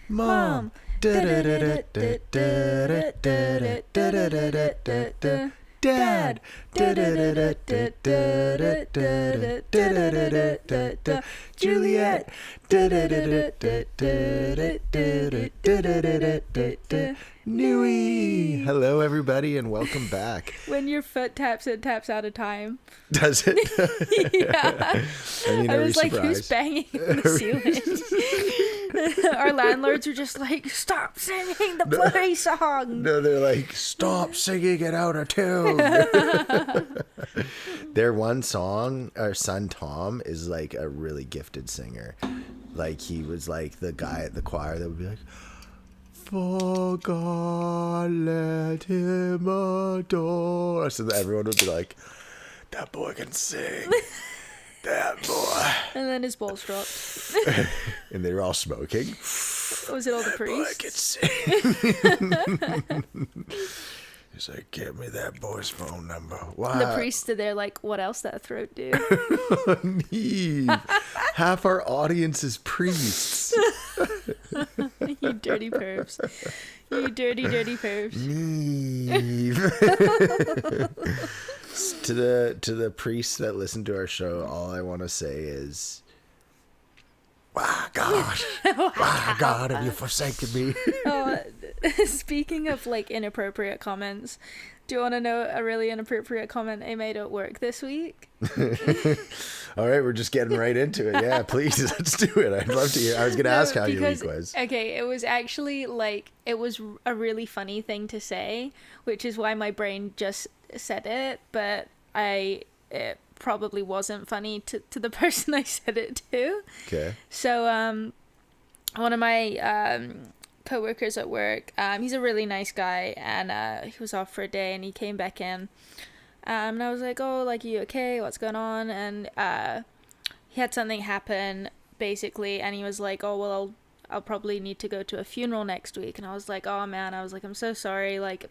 Mom. Dad. Juliet. Neve. Hello, everybody, and welcome back. When your foot taps, it taps out of time. Does it? Yeah. I mean, I was like, surprised? who's banging in the ceiling? Our landlords are just like, stop singing the bloody song. No, they're like, stop singing it out of tune. Their one song, our son Tom, is like a really gifted singer. Like, he was like the guy at the choir that would be like, for God let him adore. So that everyone would be like, that boy can sing. That boy. And then his balls dropped. And they were all smoking. Was it all the Boy priests? can sing. He's like, give me that boy's phone number. Why? The priests stood there like, what else that throat do? Neve. Half our audience is priests. You dirty pervs. You dirty, dirty pervs. Neve. To the priests that listen to our show, all I want to say is, "Wow, God, wow, God, have you forsaken me?" Speaking of like inappropriate comments, do you want to know a really inappropriate comment I made at work this week? All right, we're just getting right into it. Yeah, please, let's do it. I'd love to hear. I was going to ask how your week was. Okay, it was actually like, it was a really funny thing to say, which is why my brain just said it, but it probably wasn't funny to the person I said it to. Okay. So, one of my coworkers at work, he's a really nice guy, and he was off for a day, and he came back in, and I was like, oh, like, are you okay? What's going on? And he had something happen, basically, and he was like, oh, well, I'll probably need to go to a funeral next week. And I was like, oh, man, I was like, I'm so sorry, like,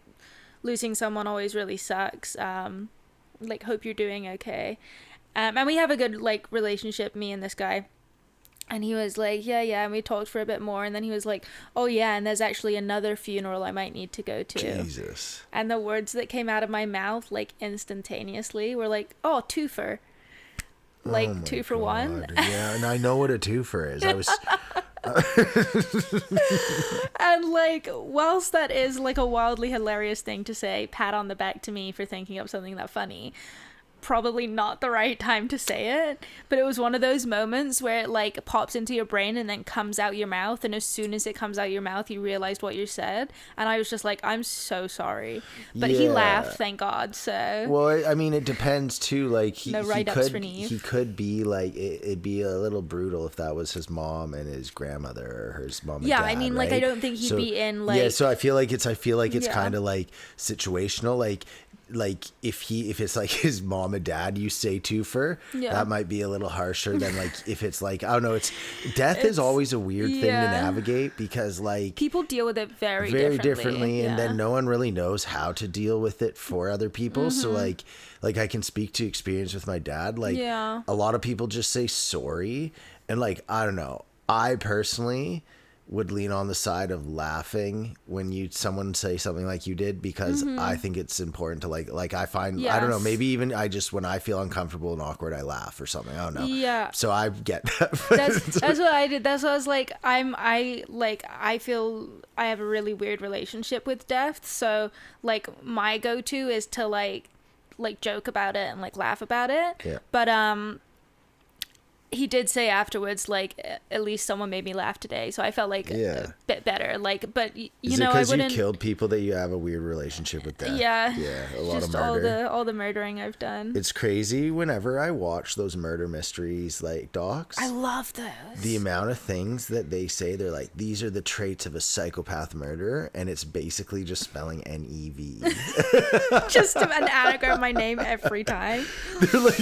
losing someone always really sucks, like, hope you're doing okay. And we have a good, like, relationship, me and this guy. And he was like, yeah, and we talked for a bit more, and then he was like, oh yeah, and there's actually another funeral I might need to go to. Jesus. And the words that came out of my mouth, like, instantaneously were like, oh, twofer. Like, oh 2 for $1. Yeah, and I know what a twofer is. I was... And, like, whilst that is, like, a wildly hilarious thing to say, pat on the back to me for thinking up something that funny, probably not the right time to say it, but it was one of those moments where it like pops into your brain and then comes out your mouth, and as soon as it comes out your mouth you realized what you said, and I was just like, I'm so sorry, but he laughed, thank God. So, well, I mean, it depends too, like he could be like, it'd be a little brutal if that was his mom and his grandmother or his mom and dad, I mean, right? Like, I don't think he'd be in like, so I feel like it's kind of like situational, like if it's like his mom and dad, you say twofer, that might be a little harsher than like if it's like, I don't know, death is always a weird thing to navigate, because like people deal with it very differently, and then no one really knows how to deal with it for other people. So like I can speak to experience with my dad, like a lot of people just say sorry, and like, I don't know, I personally would lean on the side of laughing when someone say something like you did, because I think it's important to like I find, I don't know, maybe even I just, when I feel uncomfortable and awkward, I laugh or something, I don't know. Yeah. So I get that. That's what I did. That's what I was like, I feel I have a really weird relationship with death, so like my go-to is to like joke about it and like laugh about it. Yeah. But he did say afterwards, like, at least someone made me laugh today, so I felt like a bit better. Like, but you know, I wouldn't. You killed people that you have a weird relationship with death. Yeah, a lot of murder. All the murdering I've done. It's crazy. Whenever I watch those murder mysteries, like docs, I love those. The amount of things that they say, they're like, these are the traits of a psychopath murderer, and it's basically just spelling Neve. Just an anagram of my name every time. They're like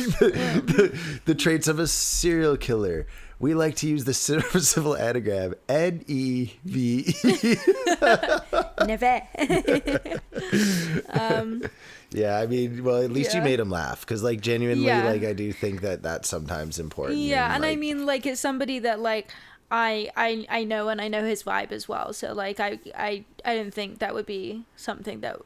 the traits of a serial killer we like to use the civil anagram Neve. Neve. Yeah, I mean, well, at least you made him laugh, because, like, genuinely, like, I do think that that's sometimes important. Yeah, and like, I mean, like, it's somebody that, like, I know, and I know his vibe as well, so, like, I didn't think that would be something that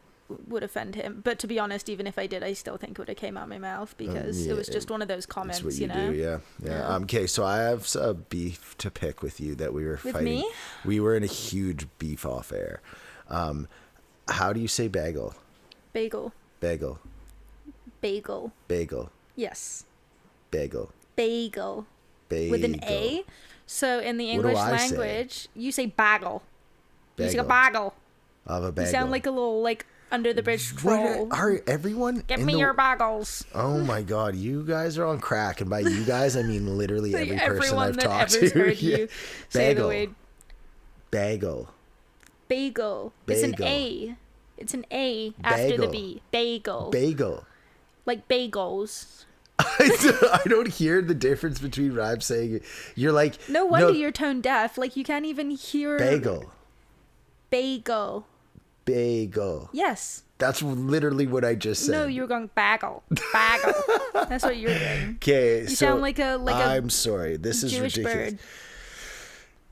would offend him, but to be honest, even if I did, I still think it would have came out of my mouth, because it was just one of those comments, what you know? do, yeah. Okay, so I have a beef to pick with you that we were with fighting. Me? We were in a huge beef off air. How do you say bagel? Bagel. Bagel. Bagel. Bagel. Yes. Bagel. Bagel. Bagel. With an A. So in the English language, you say BaGeL. You say a BaGeL. Of a bagel. You sound like a little, like, under the bridge troll. Are everyone? Give me your bagels. Oh my God, you guys are on crack, and by you guys I mean literally every person I've talked to. Heard you say the word bagel. Bagel. It's an A. It's an A after the B. Bagel. Bagel. Like bagels. I don't hear the difference between rhyme saying it. You're like, no wonder you're tone deaf. Like, you can't even hear bagel. Bagel. Bagel. Yes. That's literally what I just said. No, you were going bagel. Bagel. That's what you're doing. Okay, you sound like a I'm sorry. This is Jewish ridiculous. Bird.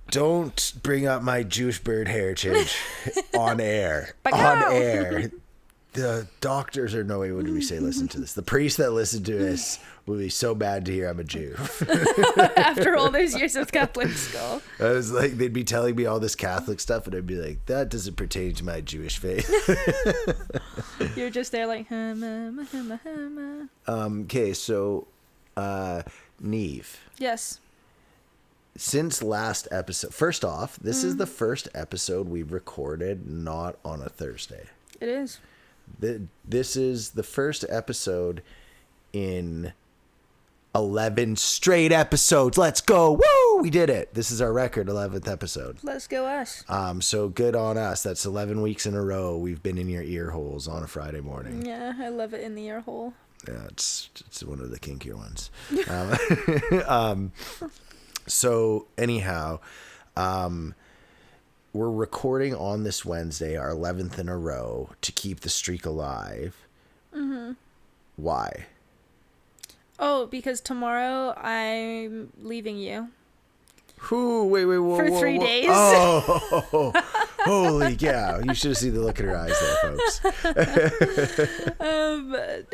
Don't bring up my Jewish bird heritage on air. BaGeL. On air. The doctors or no way would we say listen to this. The priests that listen to us will be so bad to hear I'm a Jew. After all those years of Catholic school. I was like, they'd be telling me all this Catholic stuff, and I'd be like, that doesn't pertain to my Jewish faith. You're just there like, okay, so Neve. Yes. Since last episode, first off, this is the first episode we've recorded not on a Thursday. It is. This is the first episode in 11 straight episodes. Let's go. Woo! We did it. This is our record 11th episode. Let's go us. So good on us. That's 11 weeks in a row we've been in your ear holes on a Friday morning. Yeah, I love it in the ear hole. Yeah, it's one of the kinkier ones. So anyhow, we're recording on this Wednesday, our 11th in a row, to keep the streak alive. Mm-hmm. Why? Oh, because tomorrow I'm leaving you. Who? Wait, whoa, for 3 days. Oh, holy cow. You should have seen the look in her eyes there, folks.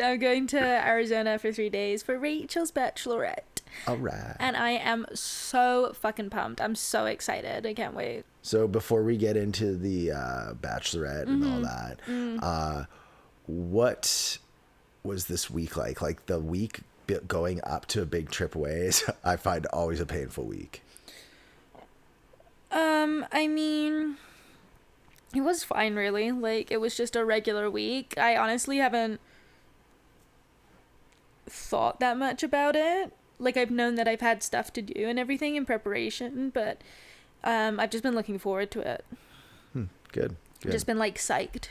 I'm going to Arizona for 3 days for Rachel's bachelorette. All right. And I am so fucking pumped. I'm so excited. I can't wait. So before we get into the bachelorette and all that, what was this week like? Like the week going up to a big trip away is, I find, always a painful week. I mean, it was fine, really. Like, it was just a regular week. I honestly haven't thought that much about it. Like, I've known that I've had stuff to do and everything in preparation, but I've just been looking forward to it. Good. I've just been, like, psyched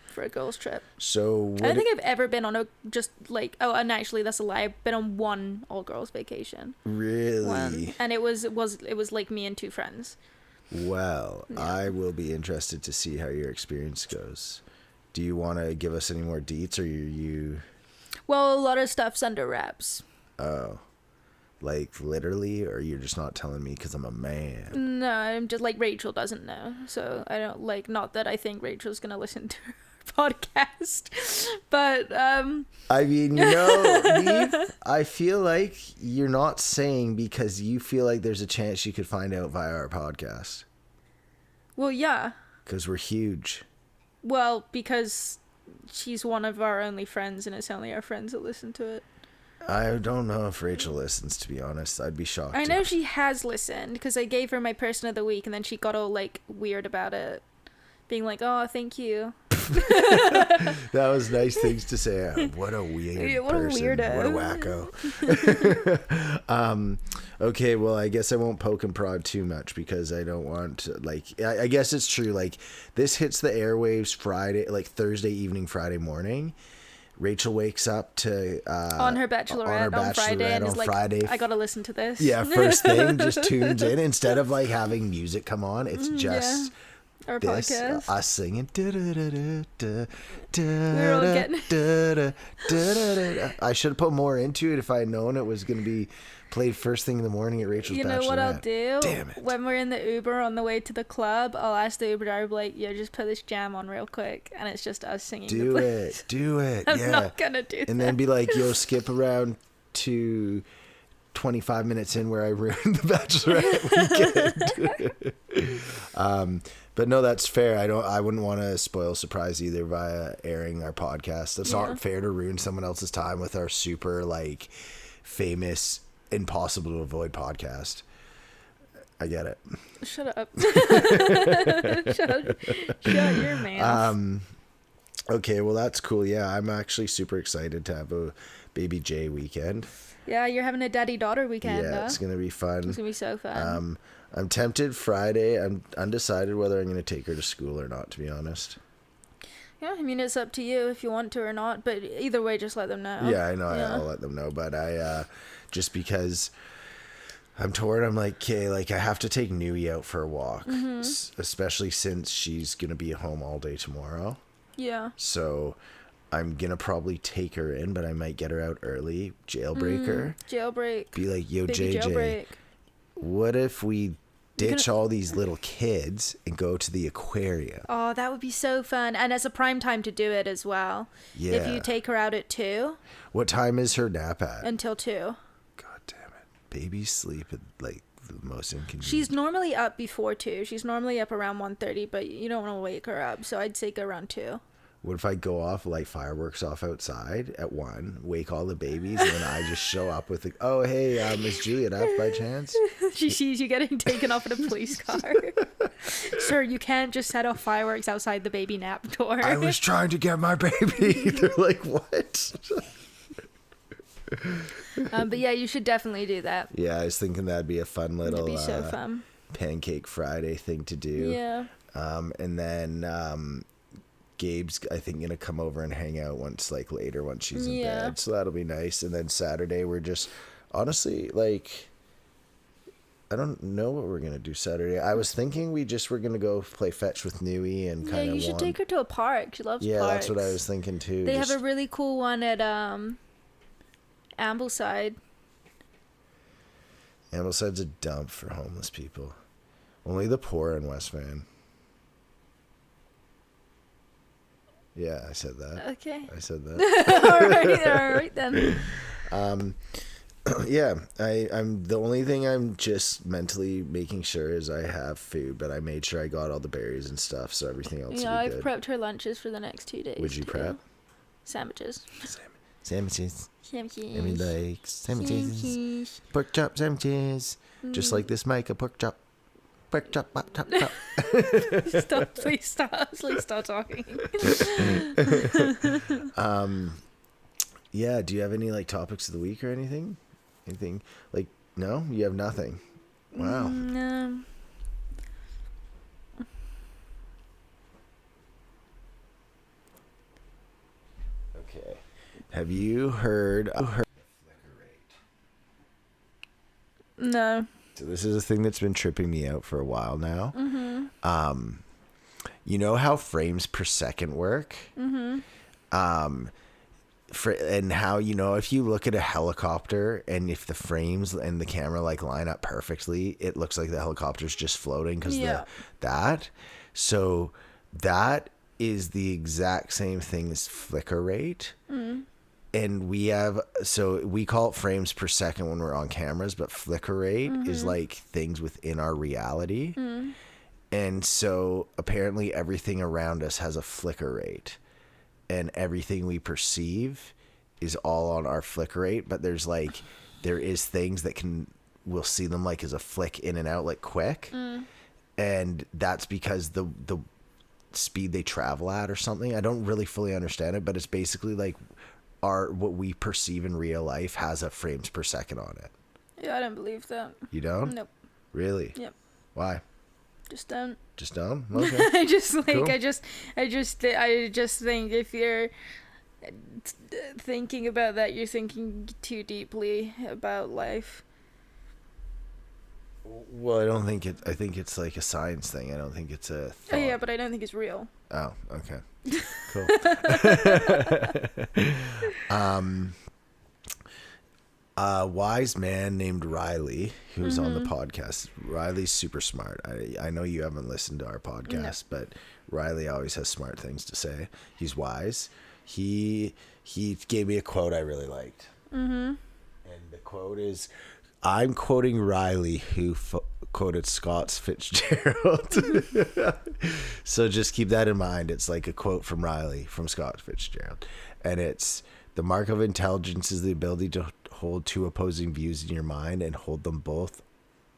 for a girls' trip. So I don't think I've ever been on a, just, like, oh, and actually, that's a lie. I've been on one all-girls vacation. Really? And it was like me and two friends. Well, yeah. I will be interested to see how your experience goes. Do you want to give us any more deets, or you... Well, a lot of stuff's under wraps. Oh. Like, literally? Or you're just not telling me because I'm a man? No, I'm just, like, Rachel doesn't know. So, I don't, like, not that I think Rachel's gonna listen to her podcast. But, I mean, you know, Neve, I feel like you're not saying because you feel like there's a chance she could find out via our podcast. Well, yeah. Because we're huge. Well, because she's one of our only friends, and it's only our friends that listen to it. I don't know if Rachel listens, to be honest. I'd be shocked. I know she has listened, because I gave her my person of the week, and then she got all, like, weird about it. Being like, oh, thank you. That was nice things to say. What a weird person. Weirdo. What a wacko. Okay, well, I guess I won't poke and prod too much because I don't want to, like, I guess it's true. Like, this hits the airwaves Friday, like Thursday evening, Friday morning. Rachel wakes up to on her bachelorette on Friday and is like, I gotta listen to this. Yeah, first thing, just tunes in. Instead of like having music come on, it's just our podcast. Us singing. We're all getting I should have put more into it if I had known it was going to be played first thing in the morning at Rachel's bachelorette. You know what I'll do? Damn it. When we're in the Uber on the way to the club, I'll ask the Uber driver, like, yeah, just put this jam on real quick. And it's just us singing. Do it. I'm not going to do that. And then be like, yo, skip around to 25 minutes in where I ruined the bachelorette weekend. But no, that's fair. I wouldn't want to spoil surprise either via airing our podcast. That's not fair to ruin someone else's time with our super like famous, impossible to avoid podcast. I get it. Shut up. Shut your mouth. Okay, well that's cool. Yeah, I'm actually super excited to have a baby J weekend. Yeah, you're having a daddy-daughter weekend. Yeah, it's gonna be fun. It's gonna be so fun. I'm tempted Friday. I'm undecided whether I'm gonna take her to school or not, to be honest. Yeah, I mean, it's up to you if you want to or not, but either way, just let them know. Yeah, I know. Yeah. I'll let them know, but I just because I'm torn, I'm like, okay, like I have to take Neve out for a walk, especially since she's gonna be at home all day tomorrow. Yeah. So I'm gonna probably take her in, but I might get her out early, jailbreak her. Jailbreak. Be like, yo, Baby JJ, jailbreak. what if we ditch all these little kids and go to the aquarium? Oh, that would be so fun. And it's a prime time to do it as well. Yeah. If you take her out at 2. What time is her nap at? Until 2. God damn it. Babies sleep at like the most inconvenient. She's normally up before 2. She's normally up around 1:30, but you don't want to wake her up. So I'd say go around 2. What if I go off, light fireworks off outside at 1, wake all the babies, and then I just show up with, oh, hey, Miss Juliet up by chance? She sees you getting taken off in a police car. Sir, you can't just set off fireworks outside the baby nap door. I was trying to get my baby. They're like, what? But yeah, you should definitely do that. Yeah, I was thinking that'd be a fun little It'd be so fun. PanCake Friday thing to do. Yeah. And then Gabe's, I think, gonna come over and hang out once she's in bed, so that'll be nice. And then Saturday we're just honestly like, I don't know what we're gonna do Saturday. I was thinking we just were gonna go play fetch with Neve and kind of you should take her to a park. She loves parks. That's what I was thinking too. They have a really cool one at Ambleside. Ambleside's a dump for homeless people. Only the poor in West Van. Yeah, I said that. Okay. I said that. all right then. Yeah, I'm the only thing I'm just mentally making sure is I have food, but I made sure I got all the berries and stuff, so everything else. Yeah, I've prepped her lunches for the next 2 days. Would you prep? Sandwiches. Sandwiches. Sandwiches. I mean, like sandwiches. Pork chop sandwiches. Just like this mic, a pork chop. Pork chop, chop, chop, chop. Please stop talking. Yeah, do you have any like topics of the week or anything? Anything like, no, you have nothing. Wow. No. Okay. Have you heard of flicker rate? No. So this is a thing that's been tripping me out for a while now. You know how frames per second work? And how, you know, if you look at a helicopter and if the frames and the camera like line up perfectly, it looks like the helicopter's just floating because so that is the exact same thing as flicker rate. And we call it frames per second when we're on cameras, but flicker rate is like things within our reality. And so apparently everything around us has a flicker rate, and everything we perceive is all on our flicker rate. But there is things that we'll see them like as a flick in and out, like quick. And that's because the speed they travel at or something. I don't really fully understand it, but it's basically like what we perceive in real life has a frames per second on it. Yeah, I don't believe that. You don't? Nope. Really? Yep. Why? Just don't. Just don't? Okay. I just like cool. I just think if you're thinking about that, you're thinking too deeply about life. Well, I think it's like a science thing. I don't think it's a thought. Oh yeah, but I don't think it's real. Oh, okay. Cool. A wise man named Riley, who's on the podcast. Riley's super smart. I know you haven't listened to our podcast, but Riley always has smart things to say. He's wise. He gave me a quote I really liked. And the quote is, I'm quoting Riley, who quoted Scott Fitzgerald. So just keep that in mind. It's like a quote from Riley from Scott Fitzgerald. And it's, the mark of intelligence is the ability to hold two opposing views in your mind and hold them both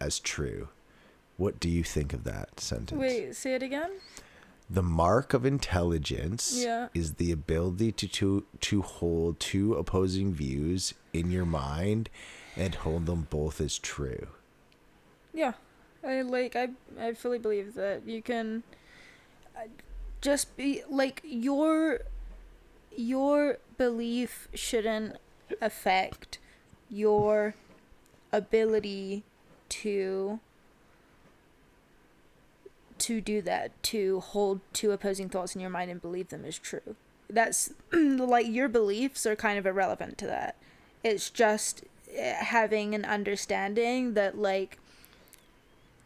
as true. What do you think of that sentence? Wait, say it again? The mark of intelligence is the ability to hold two opposing views in your mind and hold them both as true. Yeah. I fully believe that you can just be like, your belief shouldn't affect your ability to do that, to hold two opposing thoughts in your mind and believe them as true. That's like, your beliefs are kind of irrelevant to that. It's just having an understanding that like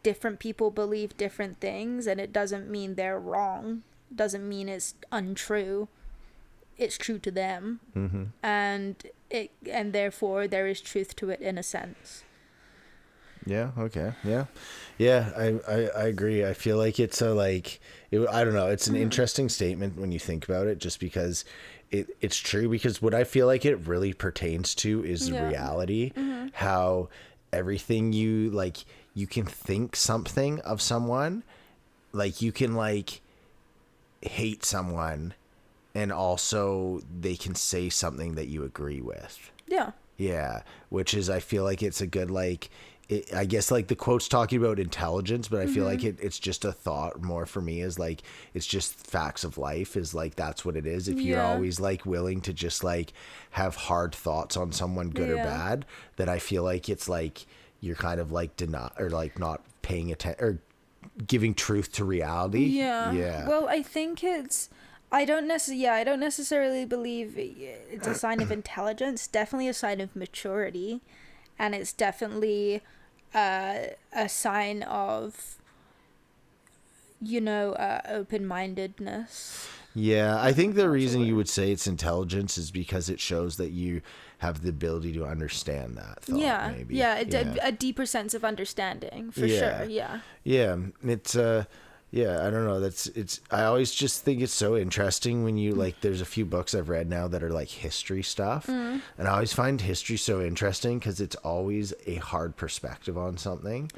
different people believe different things, and it doesn't mean they're wrong. It doesn't mean it's untrue. It's true to them. And therefore there is truth to it in a sense. Yeah. Okay. Yeah. Yeah. I agree. I feel like it's a, like, I don't know. It's an interesting statement when you think about it, just because it's true, because what I feel like it really pertains to is reality, how everything you can think something of someone, like you can like hate someone and also they can say something that you agree with. Yeah. Yeah. Which is, I feel like it's a good, like, I guess like the quote's talking about intelligence, but I feel like it's just a thought more for me, is like, it's just facts of life, is like, that's what it is. If you're always like willing to just like have hard thoughts on someone, good or bad, then I feel like it's like, you're kind of like or like not paying attention or giving truth to reality. Yeah. Well, I think it's, I don't necessarily believe it's a sign of intelligence. Definitely a sign of maturity, and it's definitely a sign of, open-mindedness. Yeah, I think the reason you would say it's intelligence is because it shows that you have the ability to understand that thought, maybe. A deeper sense of understanding, for sure. Yeah, it's I don't know, I always just think it's so interesting when you like, there's a few books I've read now that are like history stuff, and I always find history so interesting because it's always a hard perspective on something.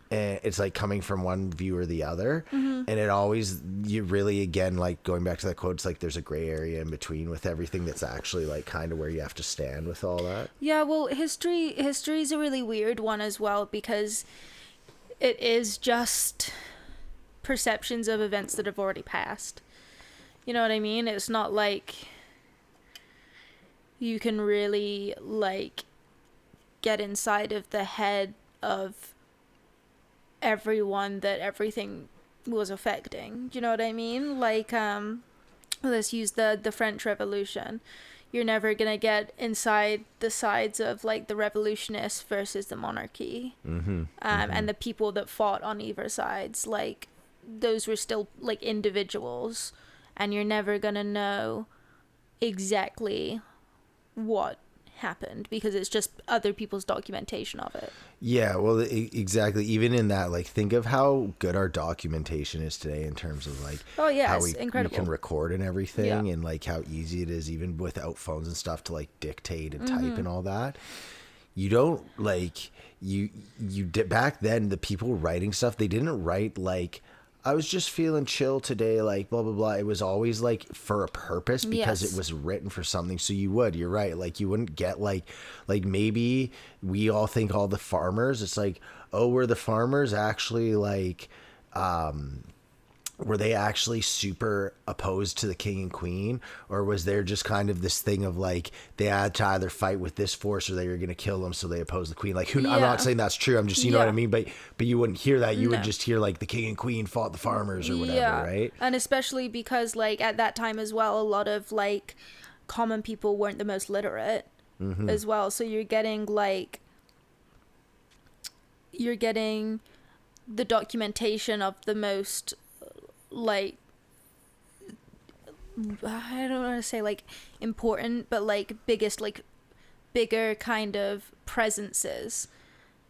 And it's like coming from one view or the other, and it always, you really, again, like going back to that quote, it's like there's a gray area in between with everything that's actually like kind of where you have to stand with all that. Yeah, well, history is a really weird one as well, because it is just perceptions of events that have already passed. You know what I mean? It's not like you can really like get inside of the head of everyone that everything was affecting. Do you know what I mean? Like, let's use the French Revolution. You're never gonna get inside the sides of like the revolutionists versus the monarchy, and the people that fought on either sides. Like, those were still like individuals, and you're never gonna know exactly what happened because it's just other people's documentation of it. Yeah, well, exactly. Even in that, like, think of how good our documentation is today in terms of like, how it's incredible. We can record and everything, and like how easy it is even without phones and stuff to like dictate and type and all that. You don't like you did back then. The people writing stuff, they didn't write like, I was just feeling chill today, like blah, blah, blah. It was always like for a purpose, because it was written for something. So you're right. Like, you wouldn't get like maybe we all think all the farmers, it's like, oh, were the farmers actually like, were they actually super opposed to the king and queen, or was there just kind of this thing of like they had to either fight with this force or they were going to kill them, so they opposed the queen? Like, who? I'm not saying that's true. I'm just, you know what I mean. But you wouldn't hear that. You would just hear like the king and queen fought the farmers or whatever, right? And especially because like at that time as well, a lot of like common people weren't the most literate as well. So you're getting the documentation of the most like, I don't want to say like important, but like biggest, like bigger kind of presences.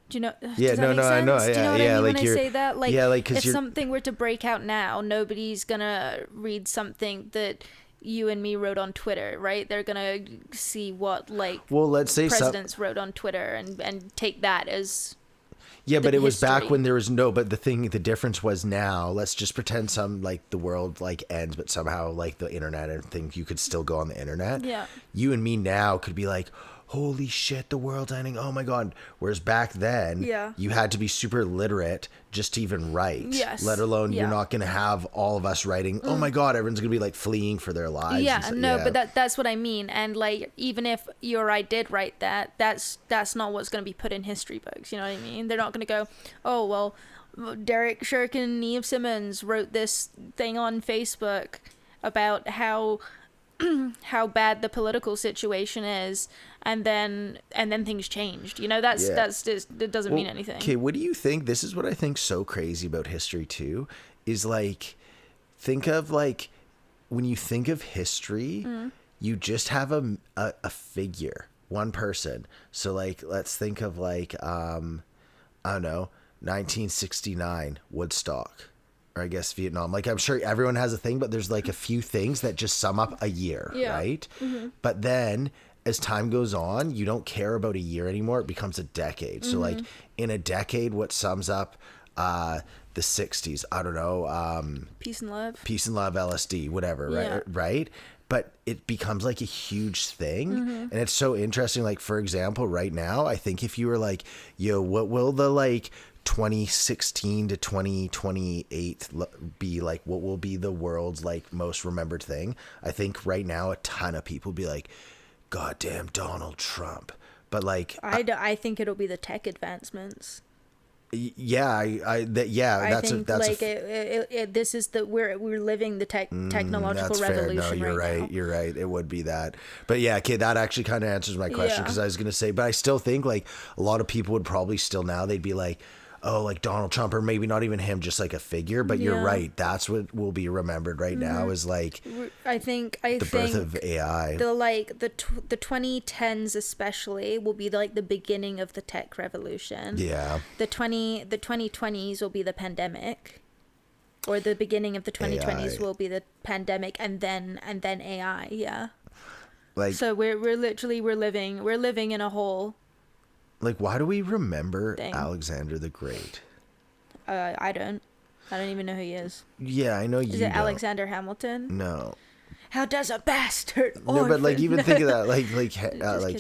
Do you know? Yeah, does that make sense? I know. Do you know what I mean when I say that? Like, like, if something were to break out now, nobody's gonna read something that you and me wrote on Twitter, right? They're gonna see what like let's say presidents wrote on Twitter and take that as. Yeah, but it was back when there was but the difference was now, let's just pretend the world like ends, but somehow like the internet and things, you could still go on the internet. Yeah. You and me now could be like, holy shit, the world's ending. Oh my God. Whereas back then, you had to be super literate just to even write. Yes. Let alone you're not going to have all of us writing, oh my God, everyone's going to be like fleeing for their lives. But that's what I mean. And like, even if you or I did write that, that's not what's going to be put in history books. You know what I mean? They're not going to go, oh, well, Derek Shirk and Neve Simmons wrote this thing on Facebook about how bad the political situation is, and then things changed. You know, that's just, it doesn't mean anything. Okay, what do you think? This is what I think so crazy about history too, is like, think of like, when you think of history, you just have a figure, one person. So like, let's think of like, I don't know, 1969 Woodstock. Or I guess Vietnam. Like, I'm sure everyone has a thing, but there's like a few things that just sum up a year, right? But then as time goes on, you don't care about a year anymore. It becomes a decade. So like in a decade, what sums up the 60s? I don't know. Peace and love, LSD, whatever, right? But it becomes like a huge thing. And it's so interesting. Like, for example, right now, I think if you were like, yo, what will the like 2016 to 2028 be like, what will be the world's like most remembered thing? I think right now a ton of people be like, goddamn Donald Trump. But like, I think it'll be the tech advancements. This is we're living the technological revolution. No, you're right. It would be that. But yeah, okay, that actually kind of answers my question, because I was gonna say, but I still think like a lot of people would probably still now, they'd be like, oh, like Donald Trump, or maybe not even him, just like a figure. But you're right. That's what will be remembered right now, is like, I think the birth of AI. The 2010s especially will be like the beginning of the tech revolution. Yeah. The 2020s will be the pandemic, or the beginning of the 2020s AI. Will be the pandemic, and then AI. Yeah. Like, so we're living in a whole. Like, why do we remember Alexander the Great? I don't even know who he is. Yeah, I know you. Is it Alexander Hamilton? No. How does a bastard? No, but like, even think of that, like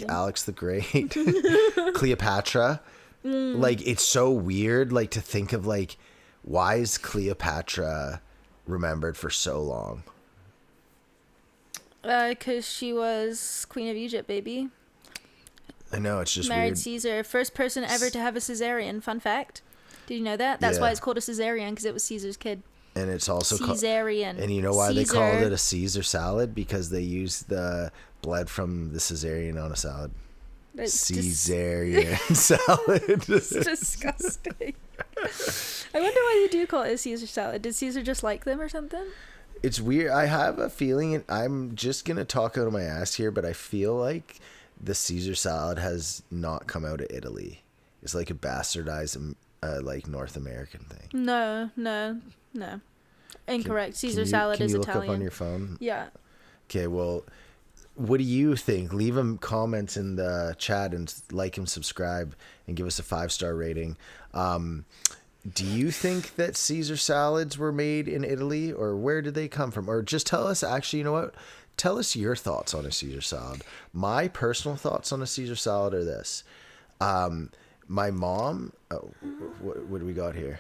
Alex the Great, Cleopatra. Like, it's so weird, like, to think of like, why is Cleopatra remembered for so long? 'Cause she was Queen of Egypt, baby. I know, it's just married weird. Caesar, first person ever to have a cesarean. Fun fact. Did you know that? That's why it's called a cesarean, because it was Caesar's kid. And it's also cesarean. And you know why they called it a Caesar salad? Because they used the blood from the cesarean on a salad. Caesarean salad. It's disgusting. I wonder why they do call it a Caesar salad. Did Caesar just like them or something? It's weird. I have a feeling, and I'm just gonna talk out of my ass here, but I feel like the Caesar salad has not come out of Italy. It's like a bastardized, like North American thing. No. Incorrect. Caesar salad is Italian. Can you look up on your phone? Yeah. Okay, well, what do you think? Leave them comments in the chat and like and subscribe and give us a 5-star rating. Do you think that Caesar salads were made in Italy, or where did they come from? Or just tell us, actually, you know what? Tell us your thoughts on a Caesar salad. My personal thoughts on a Caesar salad are this. My mom, what do we got here?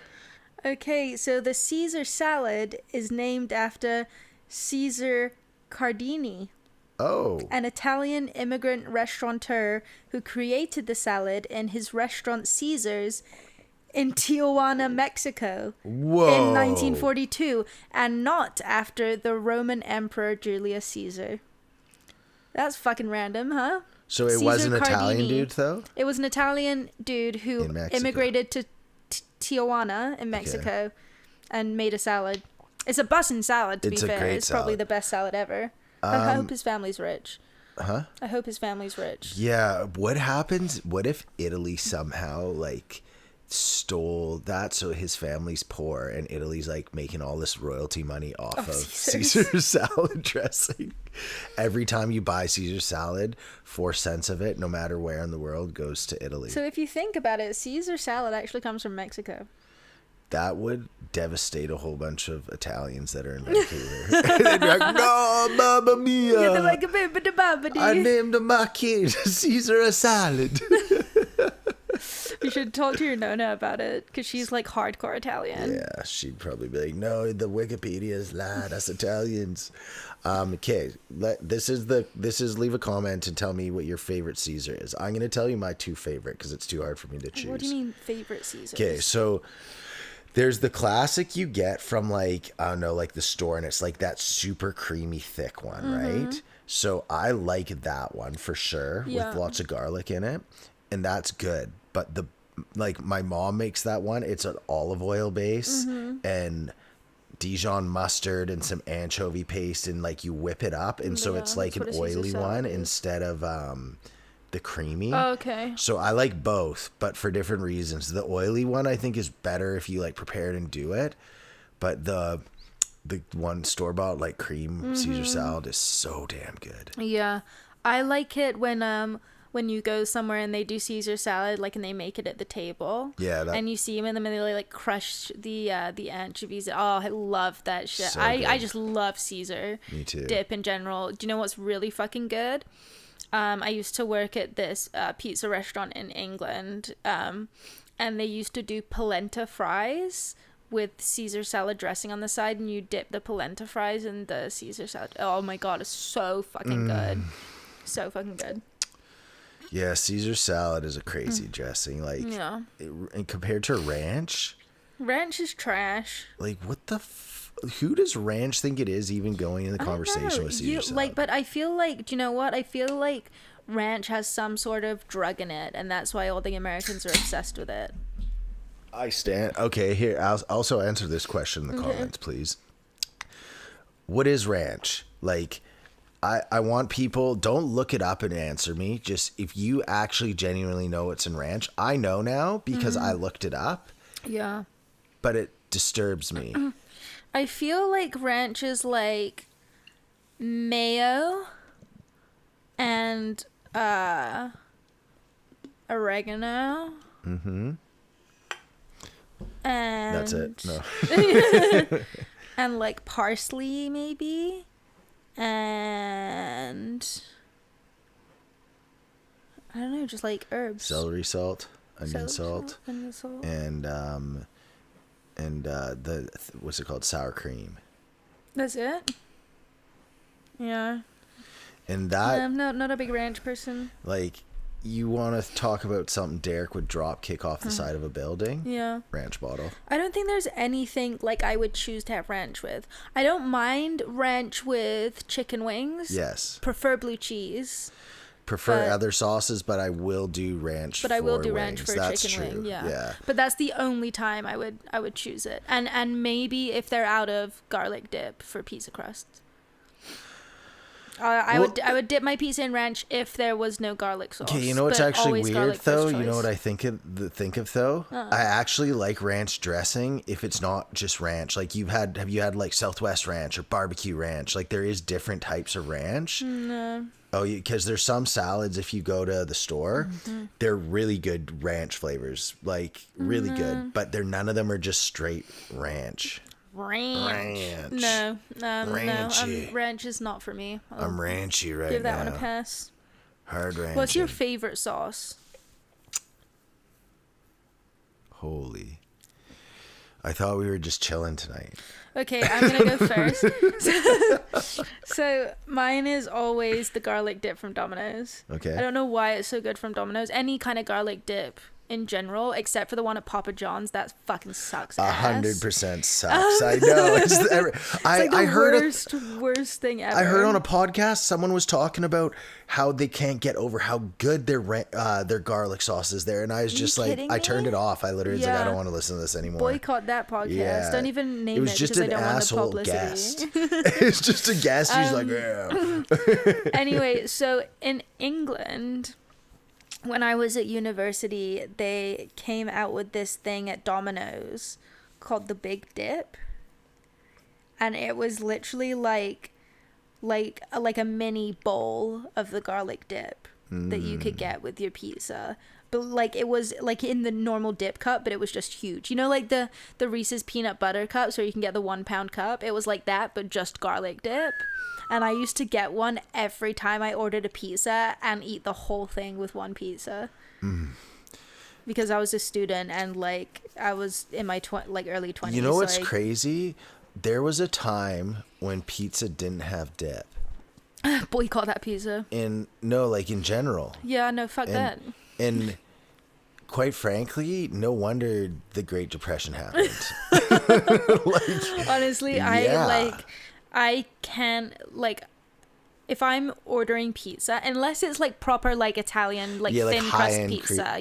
Okay, so the Caesar salad is named after Caesar Cardini, Oh. an Italian immigrant restaurateur who created the salad in his restaurant Caesar's in Tijuana, Mexico in Whoa. 1942, and not after the Roman Emperor Julius Caesar. That's fucking random, huh? So it Caesar was an Italian Cardini. dude, though? It was an Italian dude who immigrated to Tijuana in Mexico and made a salad. It's a bussin' salad, to be fair. It's probably the best salad ever. I hope his family's rich. Huh? I hope his family's rich. Yeah. What happens? What if Italy somehow, like, stole that so his family's poor and Italy's like making all this royalty money off of Caesar salad dressing? Every time you buy Caesar salad, 4 cents of it, no matter where in the world, goes to Italy. So if you think about it, Caesar salad actually comes from Mexico. That would devastate a whole bunch of Italians that are in Vancouver. They'd be like, no, mamma mia. Yeah, they're like a baby. I named my kid Caesar a salad. You should talk to your Nona about it, because she's like hardcore Italian. Yeah, she'd probably be like, no, the Wikipedia's lied. Us Italians. Okay, this is leave a comment and tell me what your favorite Caesar is. I'm going to tell you my 2 favorite because it's too hard for me to choose. What do you mean favorite Caesars? Okay, so there's the classic you get from like, I don't know, like the store, and it's like that super creamy thick one, right? So I like that one for sure, with lots of garlic in it, and that's good. But like my mom makes that one. It's an olive oil base and Dijon mustard and some anchovy paste, and like you whip it up, and so it's like an oily one instead of the creamy. Oh, okay. So I like both, but for different reasons. The oily one I think is better if you like prepare it and do it, but the one store-bought like cream Caesar salad is so damn good. Yeah, I like it when you go somewhere and they do Caesar salad, like, and they make it at the table. Yeah, and you see them in them and they like crush the anchovies. Oh, I love that shit. So I just love Caesar. Me too. Dip in general. Do you know what's really fucking good? I used to work at this pizza restaurant in England, and they used to do polenta fries with Caesar salad dressing on the side, and you dip the polenta fries in the Caesar salad. Oh my god, it's so fucking good. So fucking good. Yeah, Caesar salad is a crazy dressing. Like, and compared to ranch is trash. Like, what the who does ranch think it is even going in the conversation with Caesar salad? Like, but I feel like, do you know what? I feel like ranch has some sort of drug in it, and that's why all the Americans are obsessed with it. I stand. Okay, here, I'll also answer this question in the comments, please. What is ranch? Like, I want people, don't look it up and answer me. Just if you actually genuinely know what's in ranch. I know now because I looked it up. Yeah. But it disturbs me. I feel like ranch is like mayo and oregano. Mm-hmm. And that's it. No. And like parsley maybe. And I don't know, just like herbs. Celery salt, onion salt, and the what's it called? Sour cream. That's it. Yeah. And that I'm not a big ranch person. Like, you want to talk about something Derek would drop kick off the side of a building? Yeah. Ranch bottle. I don't think there's anything like I would choose to have ranch with. I don't mind ranch with chicken wings. Yes. Prefer blue cheese. Prefer other sauces, but I will do ranch. But I will do ranch for a chicken wing. Yeah. But that's the only time I would choose it. And maybe if they're out of garlic dip for pizza crust. I would dip my pizza in ranch if there was no garlic sauce. Okay, you know what's actually weird though? You know what I think of though? I actually like ranch dressing if it's not just ranch. Like, have you had like Southwest ranch or barbecue ranch? Like, there is different types of ranch. No. Oh, because there's some salads, if you go to the store, they're really good ranch flavors, like really good, but none of them are just straight ranch. Ranch. No. Ranchy. Ranch is not for me. I'm ranchy right now. Give that one a pass. Hard ranchy. What's your favorite sauce? Holy. I thought we were just chilling tonight. Okay, I'm gonna go first. So mine is always the garlic dip from Domino's. Okay. I don't know why it's so good from Domino's. Any kind of garlic dip in general, except for the one at Papa John's, that fucking sucks. 100% sucks. I know. I heard worst thing ever. I heard on a podcast someone was talking about how they can't get over how good their garlic sauce is there, and I was just like, I turned it off. I literally was like, I don't want to listen to this anymore. Boycott that podcast. Yeah. Don't even name it. Was just an asshole guest. It's just a guest who's like, yeah. Anyway, so in England, when I was at university, they came out with this thing at Domino's called the Big Dip, and it was literally like a mini bowl of the garlic dip that you could get with your pizza. But like it was like in the normal dip cup, but it was just huge. You know, like the Reese's peanut butter cups where you can get the 1 pound cup. It was like that, but just garlic dip. And I used to get one every time I ordered a pizza and eat the whole thing with one pizza. Because I was a student and like I was in my early 20s. You know what's crazy? There was a time when pizza didn't have dip. Boycott that pizza. In general. Yeah, no, fuck that. And quite frankly, no wonder the Great Depression happened. Honestly, I can't, like, if I'm ordering pizza, unless it's like proper like Italian thin crust pizza,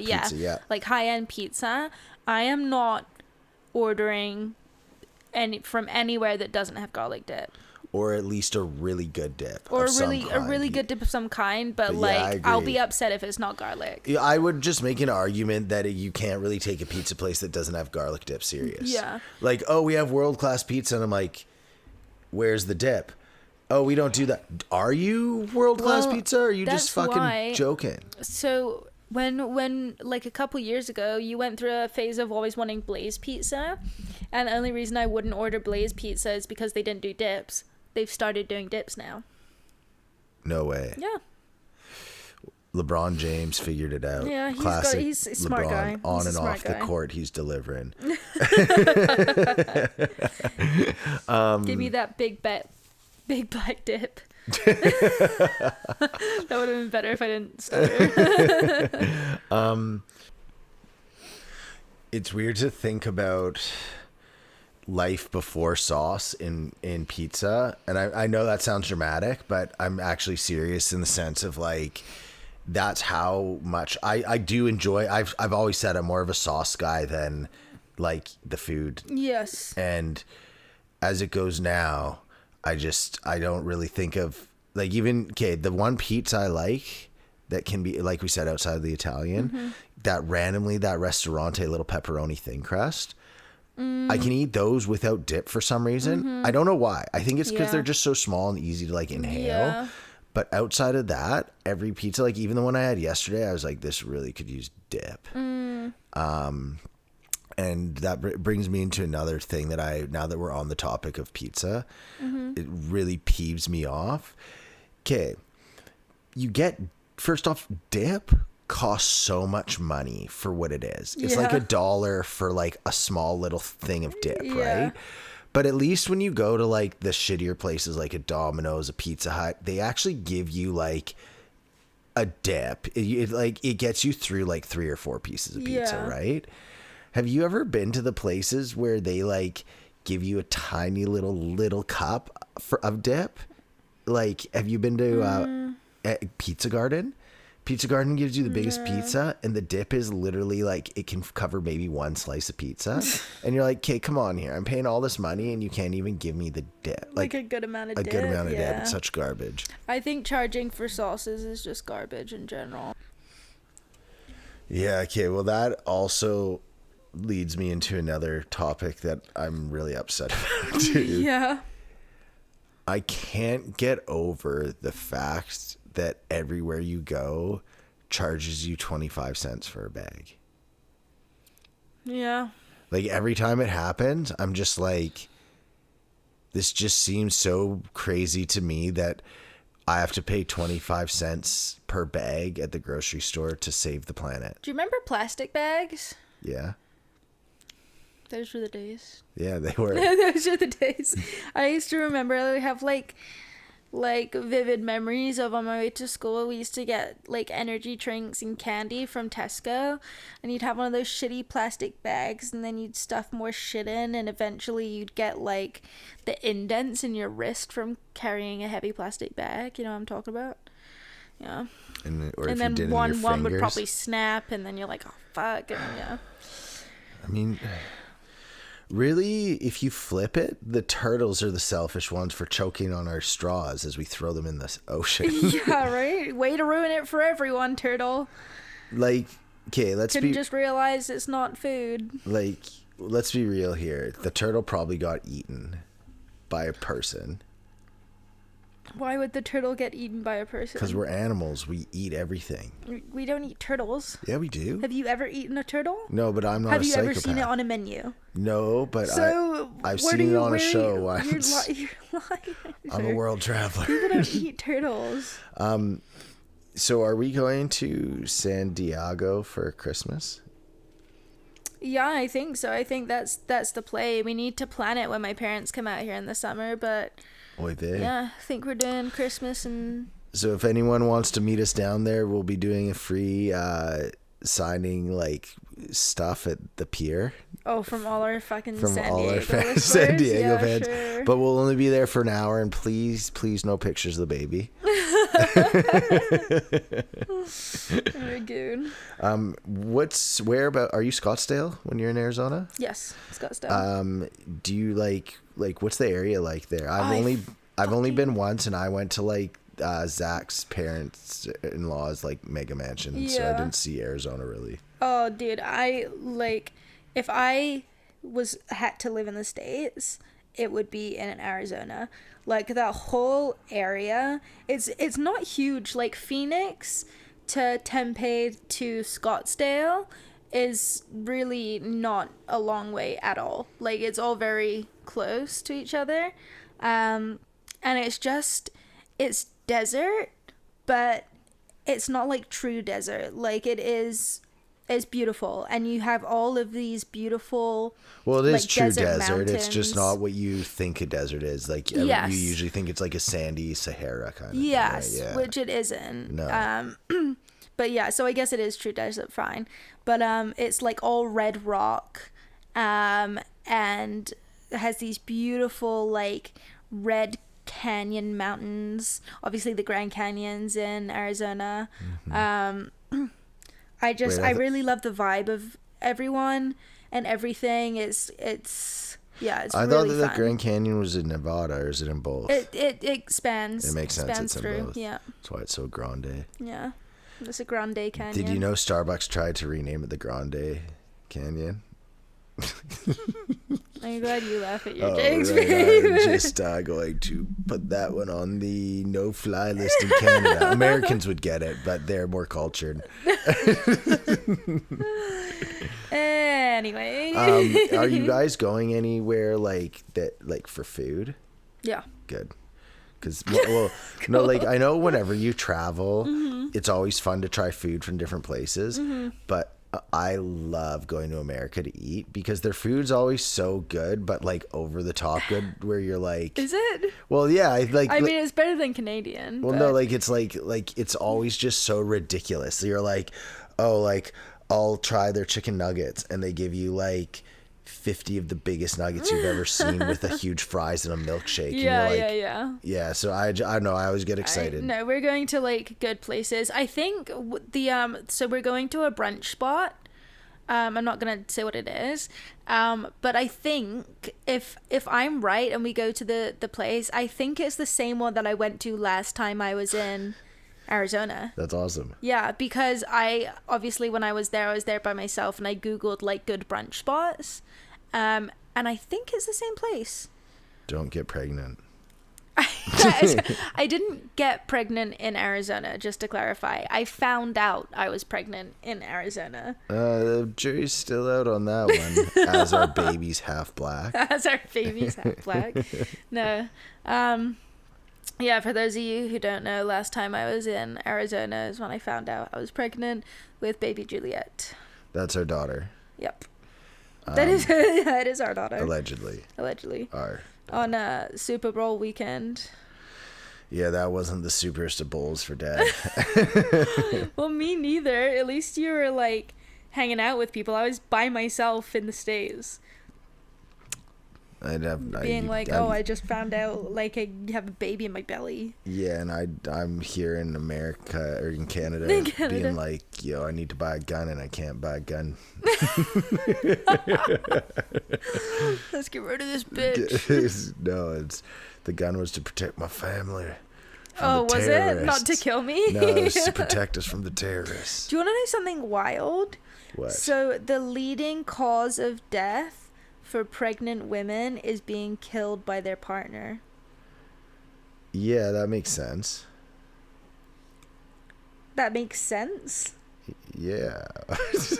like high-end pizza, I am not ordering from anywhere that doesn't have garlic dip. Or at least a really good dip. Or a really good dip of some kind, but I'll be upset if it's not garlic. Yeah, I would just make an argument that you can't really take a pizza place that doesn't have garlic dip serious. Yeah. Like, oh, we have world-class pizza, and I'm like, where's the dip? Oh, we don't do that. Are you world-class pizza, or are you just fucking joking? So when like a couple years ago, you went through a phase of always wanting Blaze pizza, and the only reason I wouldn't order Blaze pizza is because they didn't do dips. They've started doing dips now. No way. Yeah. LeBron James figured it out. Yeah, he's a smart LeBron, guy. On and off the court, he's delivering. Give me that big black dip. That would have been better if I didn't stutter. It's weird to think about life before sauce in pizza, and I know that sounds dramatic, but I'm actually serious in the sense of like that's how much I do enjoy. I've always said I'm more of a sauce guy than like the food. Yes. And as it goes now, I don't really think of like the one pizza I like that can be, like we said, outside of the Italian, that restaurante little pepperoni thin crust. I can eat those without dip for some reason. I don't know why. I think it's because they're just so small and easy to like inhale. Yeah. But outside of that, every pizza, like even the one I had yesterday, I was like, this really could use dip. And that brings me into another thing that now that we're on the topic of pizza, it really peeves me off. Okay. First off, dip costs so much money for what it is. It's like $1 for like a small little thing of dip, right? But at least when you go to like the shittier places like a Domino's, a Pizza Hut, they actually give you like a dip. It gets you through like 3 or 4 pieces of pizza, right? Have you ever been to the places where they like give you a tiny little cup of dip? Like, have you been to Pizza Garden? Pizza Garden gives you the biggest pizza, and the dip is literally like it can cover maybe 1 slice of pizza, and you're like, "Okay, come on here. I'm paying all this money, and you can't even give me the dip, like a good amount of dip." A good amount of dip. It's such garbage. I think charging for sauces is just garbage in general. Yeah. Okay. Well, that also leads me into another topic that I'm really upset about too. Yeah. I can't get over the fact that everywhere you go charges you 25 cents for a bag. Yeah. Like every time it happens, I'm just like, this just seems so crazy to me that I have to pay 25 cents per bag at the grocery store to save the planet. Do you remember plastic bags? Yeah. Those were the days. Yeah, they were. Those are the days. I used to remember, I have like vivid memories of on my way to school. We used to get like energy drinks and candy from Tesco, and you'd have one of those shitty plastic bags, and then you'd stuff more shit in, and eventually you'd get like the indents in your wrist from carrying a heavy plastic bag. You know what I'm talking about? Yeah. And then one would probably snap, and then you're like, oh fuck, and yeah. I mean, really, if you flip it, the turtles are the selfish ones for choking on our straws as we throw them in the ocean. Yeah, right? Way to ruin it for everyone, turtle. Like, okay, Couldn't just realize it's not food. Like, let's be real here. The turtle probably got eaten by a person. Why would the turtle get eaten by a person? Because we're animals. We eat everything. We don't eat turtles. Yeah, we do. Have you ever eaten a turtle? No, but I'm not a psychopath. Have you ever seen it on a menu? No, but so I've seen it on a show once. You're lying. I'm a world traveler. People don't eat turtles. So are we going to San Diego for Christmas? Yeah, I think so. I think that's the play. We need to plan it when my parents come out here in the summer, but... Yeah, I think we're doing Christmas and... So if anyone wants to meet us down there, we'll be doing a free signing like stuff at the pier. Oh, from all our fucking San Diego fans. Sure. But we'll only be there for an hour, and please no pictures of the baby. Very good. Where about? Are you Scottsdale when you're in Arizona? Yes, Scottsdale. Do you like what's the area like there? I've only been once, and I went to like Zach's parents-in-law's like mega mansion, so I didn't see Arizona really. Oh, dude, if I had to live in the States, it would be in Arizona. Like that whole area, it's not huge. Like Phoenix to Tempe to Scottsdale is really not a long way at all. Like it's all very close to each other, and it's desert, but it's not like true desert. Like it's beautiful, and you have all of these beautiful. Well, it is like, true desert. It's just not what you think a desert is. Like you usually think it's like a sandy Sahara kind of thing, right? Yeah. Which it isn't. No. But yeah, so I guess it is true desert, fine. But it's like all red rock, and it has these beautiful like red canyon mountains. Obviously, the Grand Canyon's in Arizona. Mm-hmm. I really love the vibe of everyone and everything. It's I thought that the Grand Canyon was in Nevada, or is it in both? It expands. It makes sense. It's through. In both. Yeah. That's why it's so grande. Yeah, it's a grande canyon. Did you know Starbucks tried to rename it the Grande Canyon? I'm glad you laugh at your jokes, right. I'm just going to put that one on the no-fly list in Canada. Americans would get it, but they're more cultured. Anyway. Are you guys going anywhere like that, like for food? Yeah. Good. Because, cool. No, like I know whenever you travel, it's always fun to try food from different places, but I love going to America to eat because their food's always so good, but like over the top good, where you're like, is it? Well, yeah, I mean, it's better than Canadian. Well, no, like it's like it's always just so ridiculous. So you're like, oh, like I'll try their chicken nuggets, and they give you like 50 of the biggest nuggets you've ever seen with a huge fries and a milkshake. Yeah. So I don't know. I always get excited. No, we're going to like good places. I think so we're going to a brunch spot. I'm not gonna say what it is. But I think if I'm right and we go to the place, I think it's the same one that I went to last time I was in Arizona. That's awesome. Yeah, because I obviously when I was there by myself, and I googled like good brunch spots. And I think it's the same place. Don't get pregnant. I didn't get pregnant in Arizona, just to clarify. I found out I was pregnant in Arizona. The jury's still out on that one. As our baby's half black. No. Yeah, for those of you who don't know, last time I was in Arizona is when I found out I was pregnant with baby Juliet. That's our daughter. Yep. That is our daughter. Allegedly. Our on a Super Bowl weekend. Yeah, that wasn't the superest of bowls for Dad. Well, me neither. At least you were like hanging out with people. I was by myself in the States. I just found out like I have a baby in my belly. Yeah, and I'm here in America or in Canada, being like, yo, I need to buy a gun and I can't buy a gun. Let's get rid of this bitch. No, the gun was to protect my family. Oh, was it? Not to kill me? No, it was to protect us from the terrorists. Do you want to know something wild? What? So the leading cause of death for pregnant women is being killed by their partner. Yeah, that makes sense. That makes sense? Yeah. I was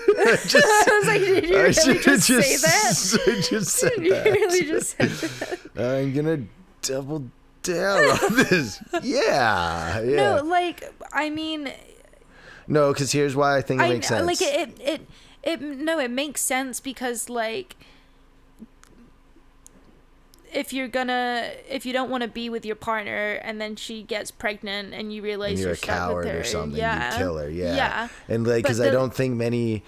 like, did you really just say that? I just said Did you that. really just say that? I'm gonna double down on this. Yeah. No, like, I mean... No, because here's why I think it makes sense. Like, it makes sense because, like... If you don't want to be with your partner and then she gets pregnant and you realize and you're a stuck coward with her, or something, yeah, you kill her, yeah. And like, because I don't think many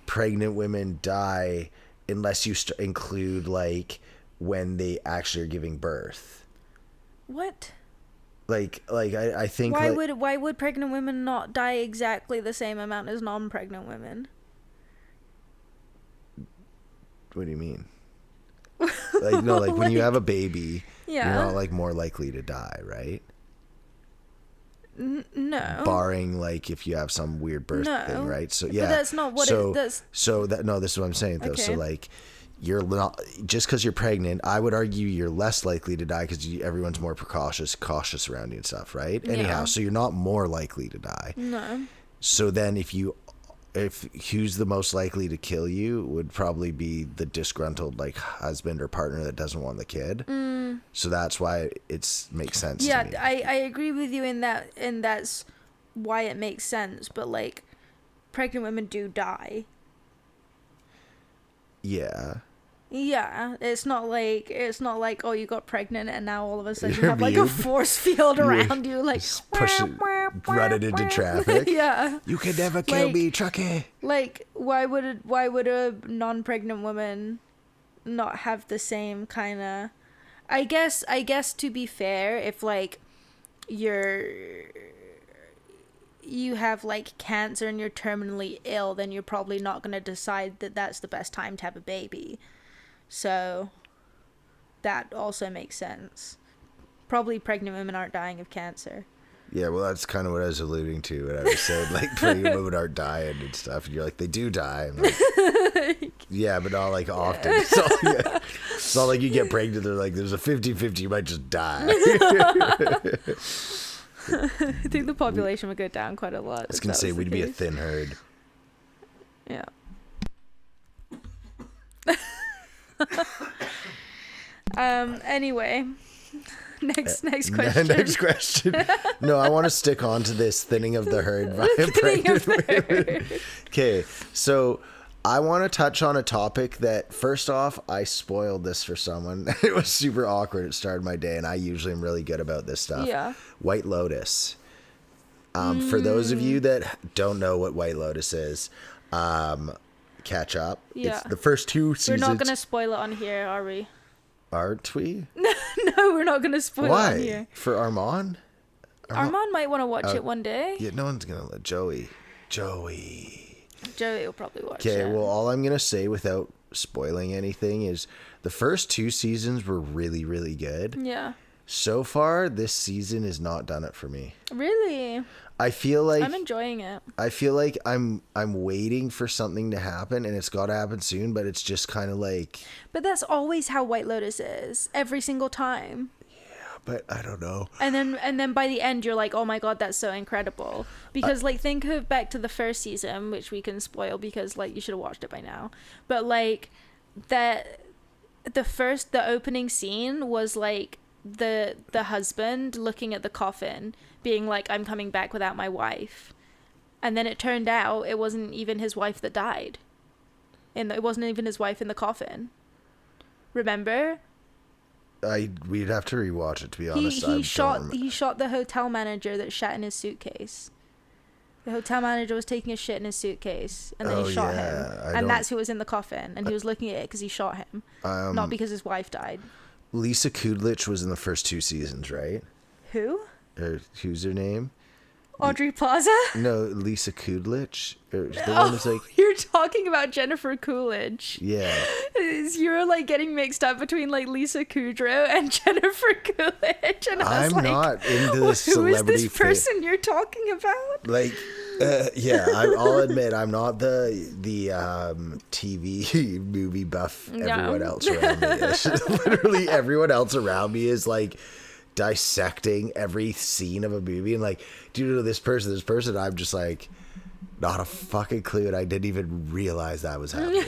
pregnant women die unless you include like when they actually are giving birth. What? Like I think why would pregnant women not die exactly the same amount as non-pregnant women? What do you mean? Like, no, like when you have a baby, yeah, you're not like more likely to die, right? No. Barring like if you have some weird birth thing, right? So yeah, but that's not what it does. So that this is what I'm saying though. Okay. So like, you're not just because you're pregnant. I would argue you're less likely to die because everyone's more cautious around you and stuff, right? Yeah. Anyhow, so you're not more likely to die. No. So then if who's the most likely to kill you would probably be the disgruntled like husband or partner that doesn't want the kid. So that's why it makes sense to me. I agree with you in that, and that's why it makes sense, but like pregnant women do die. Yeah, it's not like oh, you got pregnant and now all of a sudden you have like a force field around you, like run it into traffic. Yeah, you can never kill me, Truckee. Like, why would a non-pregnant woman not have the same kind of? I guess to be fair, if like you have like cancer and you're terminally ill, then you're probably not going to decide that that's the best time to have a baby. So that also makes sense. Probably pregnant women aren't dying of cancer. Yeah, well, that's kind of what I was alluding to when I was saying, like, pregnant women aren't dying and stuff. And you're like, they do die. I'm like, yeah, but not, like, often. It's not like you get pregnant, they're like, there's a 50-50, you might just die. I think the population would go down quite a lot. I was going to say, we'd be a thin herd. Yeah. Anyway, next question. Next question. No, I want to stick on to this thinning of the herd by pregnant women. Okay, so I want to touch on a topic that, first off, I spoiled this for someone. It was super awkward. It started my day, and I usually am really good about this stuff. Yeah. White Lotus. For those of you that don't know what White Lotus is, catch up. Yeah. It's the first 2 seasons. We're not going to spoil it on here, are we? Aren't we? No, we're not going to spoil it on here. For Armand? Armand might want to watch it one day. Yeah, no one's going to let Joey will probably watch it. Okay, well, all I'm going to say without spoiling anything is the first 2 seasons were really, really good. Yeah. So far, this season has not done it for me. Really? I feel like I'm enjoying it. I feel like I'm waiting for something to happen, and it's got to happen soon, but it's just kind of like... But that's always how White Lotus is, every single time. Yeah, but I don't know. And then by the end, you're like, oh my god, that's so incredible. Because, like, think of back to the first season, which we can spoil because, like, you should have watched it by now. But, like, the opening scene was, like, the husband looking at the coffin being like, I'm coming back without my wife, and then it turned out it wasn't even his wife that died. It wasn't even his wife in the coffin. Remember? We'd have to rewatch it, to be honest. He shot the hotel manager that shat in his suitcase. The hotel manager was taking a shit in his suitcase, and then he shot him. And that's who was in the coffin, and he was looking at it because he shot him, not because his wife died. Lisa Kudlich was in the first 2 seasons, right? Who? Who's her name? Audrey Plaza? No, Lisa Kudlich. The one that's like... You're talking about Jennifer Coolidge. Yeah. You're like getting mixed up between like Lisa Kudrow and Jennifer Coolidge. And I was I'm not into this celebrity. Who is this person you're talking about? Like, yeah, I'll admit I'm not the TV movie buff everyone else around me is. Literally everyone else around me is like dissecting every scene of a movie and like, do you know this person? I'm just like, not a fucking clue, and I didn't even realize that was happening.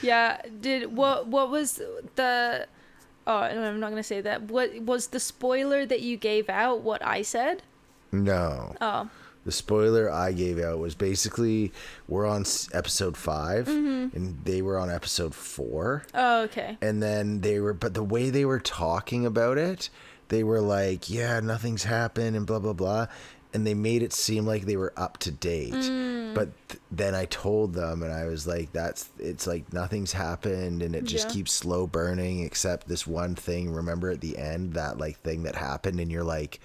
Yeah. What was the... Oh, I'm not gonna say that. What was the spoiler that you gave out? What I said? No. Oh. The spoiler I gave out was basically we're on episode 5 and they were on episode 4. Oh, okay. And then but the way they were talking about it, they were like, yeah, nothing's happened and blah, blah, blah. And they made it seem like they were up to date. But then I told them and I was like, it's like nothing's happened and it just keeps slow burning except this one thing. Remember at the end, that like thing that happened and you're like,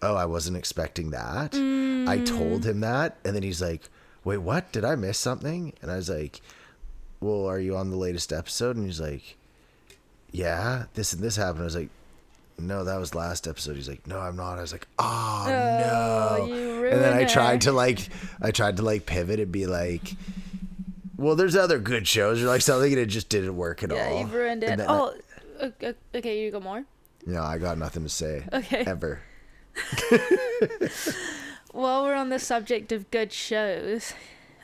oh, I wasn't expecting that. I told him that. And then he's like, wait, what? Did I miss something? And I was like, well, are you on the latest episode? And he's like, yeah, this and this happened. I was like, no, that was last episode. He's like, no, I'm not. I was like, oh no. And then I tried to pivot and be like, well, there's other good shows or like something, and it just didn't work at all. Yeah, you've ruined it. Okay, you go more? No, I got nothing to say. Okay. Ever. While we're on the subject of good shows,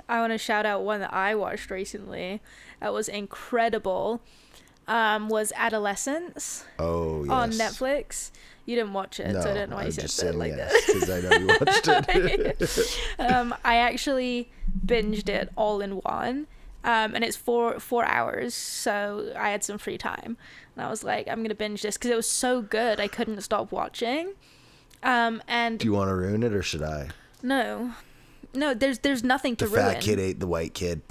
I want to shout out one that I watched recently that was incredible. Was Adolescence. Oh, yes. On Netflix. You didn't watch it, no, so I don't know why you said it like that. Because I know you watched it. I actually binged it all in one. And it's 4 hours, so I had some free time. And I was like, I'm going to binge this because it was so good. I couldn't stop watching. And do you want to ruin it or should I? No, there's nothing to ruin. The fat kid ate the white kid.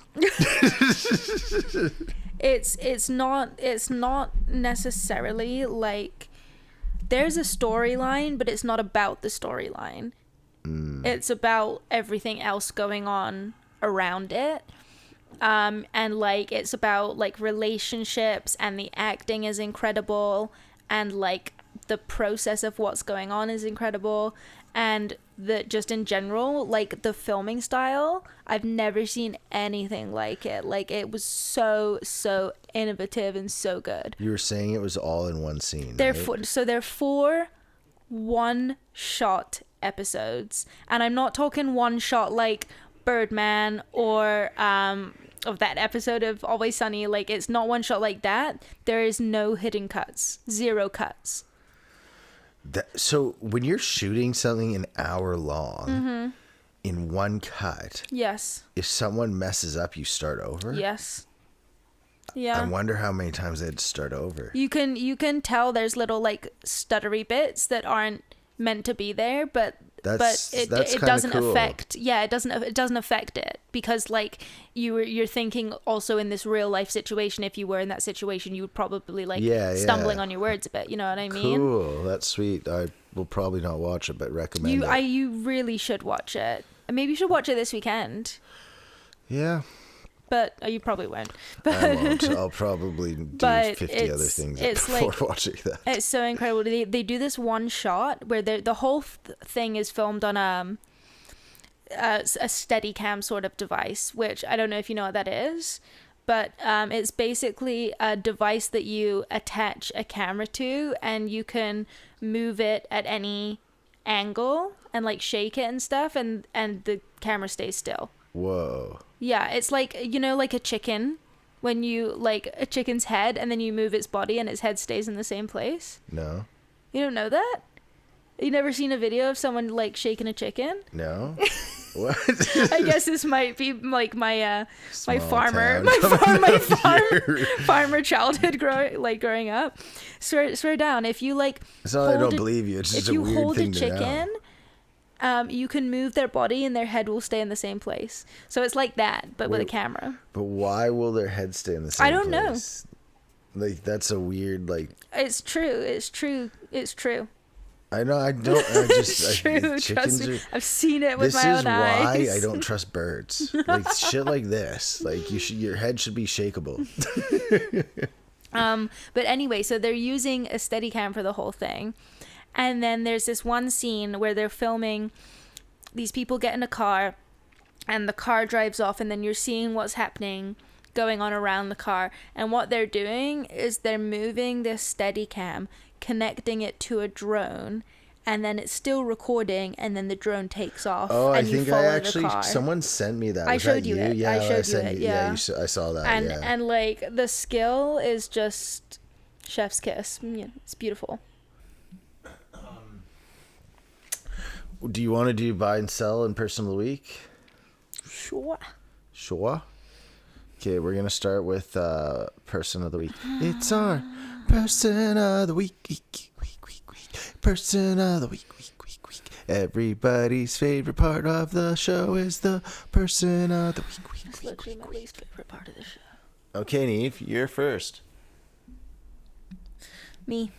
It's not necessarily like there's a storyline, but it's not about the storyline. It's about everything else going on around it. And like it's about like relationships, and the acting is incredible, and like the process of what's going on is incredible, and just in general, like the filming style, I've never seen anything like it. Like it was so innovative and so good. You were saying it was all in one scene, they're right? They're 4 one-shot episodes, and I'm not talking one shot like Birdman or of that episode of Always Sunny. Like it's not one shot like that. There is no hidden cuts, 0 cuts. So when you're shooting something an hour long in one cut, yes, if someone messes up, you start over? Yes. Yeah. I wonder how many times they had to start over. You can tell there's little like stuttery bits that aren't meant to be there, but it doesn't cool. affect it doesn't affect it, because like you're thinking also in this real life situation, if you were in that situation, you would probably like stumbling on your words a bit, you know what I mean? Cool, that's sweet. I will probably not watch it, but recommend it. You really should watch it. Maybe you should watch it this weekend. Yeah. But you probably won't. I won't. I'll probably do 50 other things before watching that. It's so incredible. They do this one shot where the whole thing is filmed on a Steadicam sort of device, which I don't know if you know what that is, but it's basically a device that you attach a camera to, and you can move it at any angle and like shake it and stuff, and the camera stays still. Whoa. Yeah, it's like, you know, like a chicken, when you like a chicken's head and then you move its body and its head stays in the same place. No. You don't know that? You never seen a video of someone like shaking a chicken? No. What? I guess this might be like my Small farmer town. farmer childhood growing up. Swear down, if you like It's not that I don't believe you. It's just if you a weird hold thing a to chicken, know. you can move their body and their head will stay in the same place. So it's like that, but with a camera. But why will their head stay in the same place? I don't know. Like, that's a weird, like... It's true. I know, I don't... I just... It's true, trust me. I've seen it with my own eyes. This is why I don't trust birds. Like, shit like this. Like, your head should be shakeable. But anyway, so they're using a Steadicam for the whole thing. And then there's this one scene where they're filming these people get in a car and the car drives off, and then you're seeing what's happening going on around the car. And what they're doing is they're moving this Steadicam, connecting it to a drone, and then it's still recording, and then the drone takes off. Oh, and I think I actually... Someone sent me that. I showed you it. Yeah, I showed you it. Yeah, I saw that. And like the skill is just chef's kiss. Yeah, it's beautiful. Do you want to do buy and sell and person of the week? Sure. Okay, we're gonna start with person of the week. It's our person of the week. Person of the week. Everybody's favorite part of the show is the person of the week. It's literally my least favorite part of the show. Okay, Neve, you're first. Me.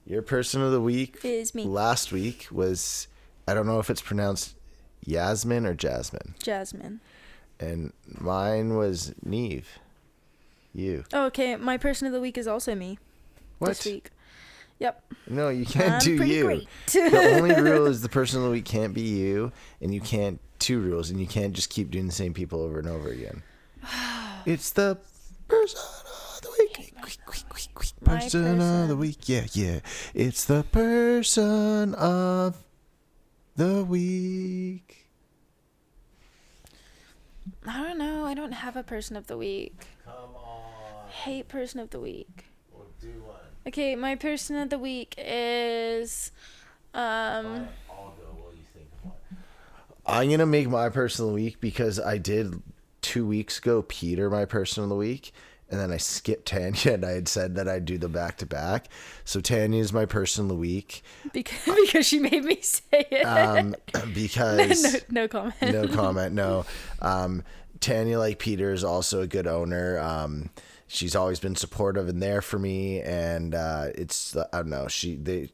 Your person of the week is me. Last week was, I don't know if it's pronounced Yasmin or Jasmine. Jasmine. And mine was Neve. You. Oh, okay. My person of the week is also me. What? This week. Yep. No, you can't I'm do pretty you. Great. The only rule is the person of the week can't be you, and you can't... Two rules, and you can't just keep doing the same people over and over again. It's the person of the week. Person of the week. Yeah. It's the person of the week. I don't know. I don't have a person of the week. Come on. Hate person of the week. We'll do one. Okay, my person of the week is I'll go while you think of one. I'm gonna make my person of the week because I did 2 weeks ago Peter my person of the week, and then I skipped Tanya, and I had said that I'd do the back to back. So Tanya is my person of the week because she made me say it. Because no comment. No comment. No. Tanya, like Peter, is also a good owner. She's always been supportive and there for me, and it's I don't know.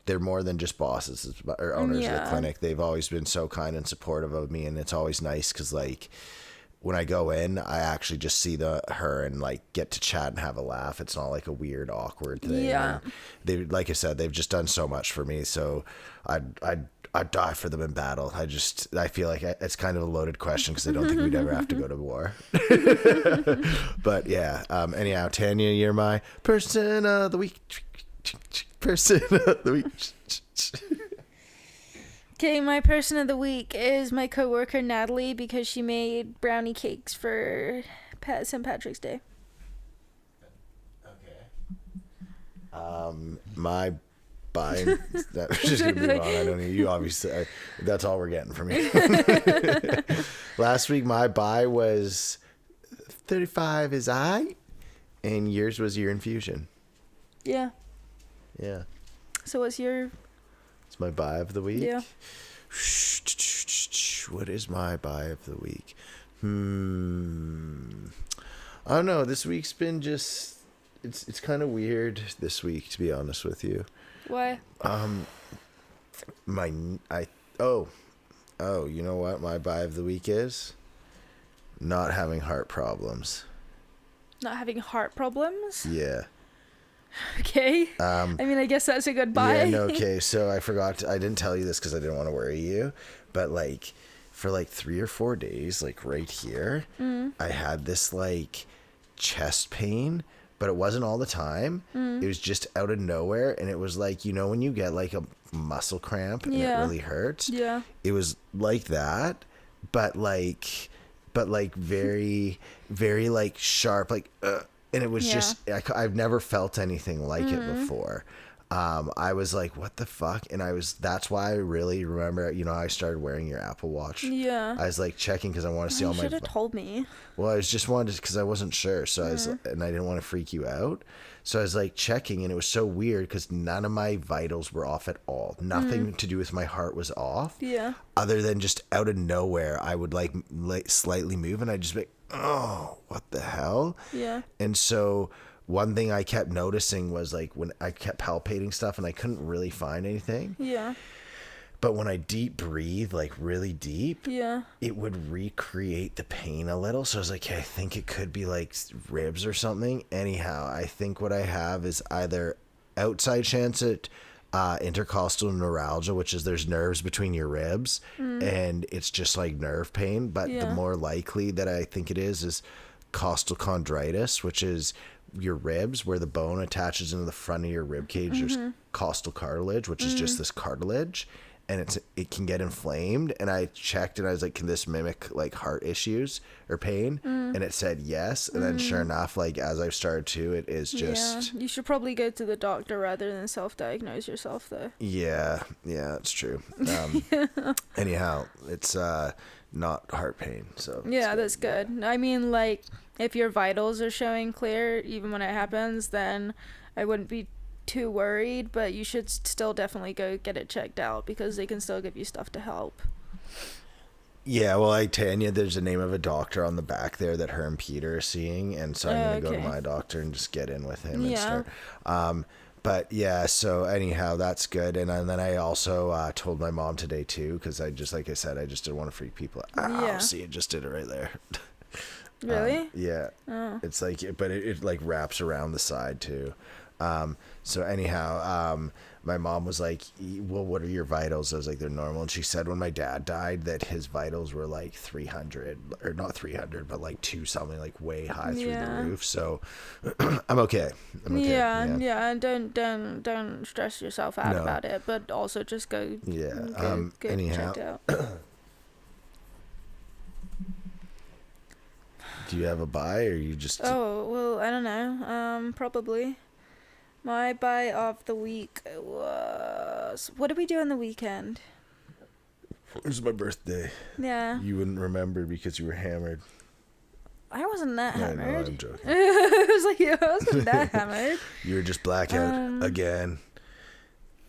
They're more than just bosses or owners of the clinic. They've always been so kind and supportive of me, and it's always nice because like when I go in, I actually just see her and like get to chat and have a laugh. It's not like a weird, awkward thing. Yeah. And they, like I said, they've just done so much for me. So I'd die for them in battle. I feel like it's kind of a loaded question because I don't think we'd ever have to go to war. But yeah. Anyhow, Tanya, you're my person of the week. Person of the week. Okay, my person of the week is my coworker Natalie because she made brownie cakes for St. Patrick's Day. Okay. My buy. Just gonna move on. I don't know. You obviously. That's all we're getting from me. Last week, my buy was 35 is I, and yours was your infusion. Yeah. Yeah. So what's your? It's my buy of the week. Yeah. What is my buy of the week? I don't know. This week's been just. It's kind of weird this week, to be honest with you. Why? You know what my buy of the week is? Not having heart problems. Not having heart problems? Yeah. Okay. I mean, I guess that's a good buy. Yeah, no, okay. So I didn't tell you this because I didn't want to worry you, but like for like 3 or 4 days, like right here, I had this like chest pain, but it wasn't all the time. It was just out of nowhere, and it was like, you know, when you get like a muscle cramp and it really hurts. Yeah. It was like that, but like very, very like sharp, like. And it was just, I've never felt anything like it before. I was like, what the fuck? And that's why I really remember, I started wearing your Apple Watch. Yeah. I was like checking because I want to see all You my. should have told me. Well, I was just wanted because I wasn't sure. So and I didn't want to freak you out. So I was like checking, and it was so weird because none of my vitals were off at all. Nothing to do with my heart was off. Yeah. Other than just out of nowhere, I would like slightly move, and I'd just be like, oh, what the hell? Yeah. And so one thing I kept noticing was like when I kept palpating stuff and I couldn't really find anything. Yeah. But when I deep breathe, like really deep, Yeah. it would recreate the pain a little. So I was like, hey, I think it could be like ribs or something. Anyhow, I think what I have is either outside chance at intercostal neuralgia, which is there's nerves between your ribs and it's just like nerve pain. But the more likely that I think it is costal chondritis, which is your ribs where the bone attaches into the front of your rib cage. There's costal cartilage, which is just this cartilage, and it can get inflamed. And I checked and I was like, can this mimic like heart issues or pain? And it said yes. And then sure enough, like as I've started to, it is just. Yeah. You should probably go to the doctor rather than self-diagnose yourself though. Yeah, that's true. Anyhow, it's not heart pain, so yeah, that's good. I mean, like if your vitals are showing clear even when it happens, then I wouldn't be too worried, but you should still definitely go get it checked out because they can still give you stuff to help. Yeah, well, like Tanya, there's the name of a doctor on the back there that her and Peter are seeing, and so I'm gonna go to my doctor and just get in with him and start. But yeah, so anyhow, that's good. And then I also told my mom today too, because I just, like I said, I just didn't want to freak people out. See, it just did it right there. Really? Yeah. Oh. It's like, but it like wraps around the side too. So anyhow, my mom was like, well, what are your vitals? I was like, they're normal. And she said when my dad died that his vitals were like 300, or not 300, but like 2 something, like way high through the roof. So I'm okay. Yeah. And don't stress yourself out about it, but also just go. Yeah. Go anyhow. checked out. Do you have a buy or you just? Oh, well, I don't know. Probably. My buy of the week was... What did we do on the weekend? It was my birthday. Yeah. You wouldn't remember because you were hammered. I wasn't that hammered. No, I'm joking. I was like, yeah, I wasn't that hammered. You were just blackout again.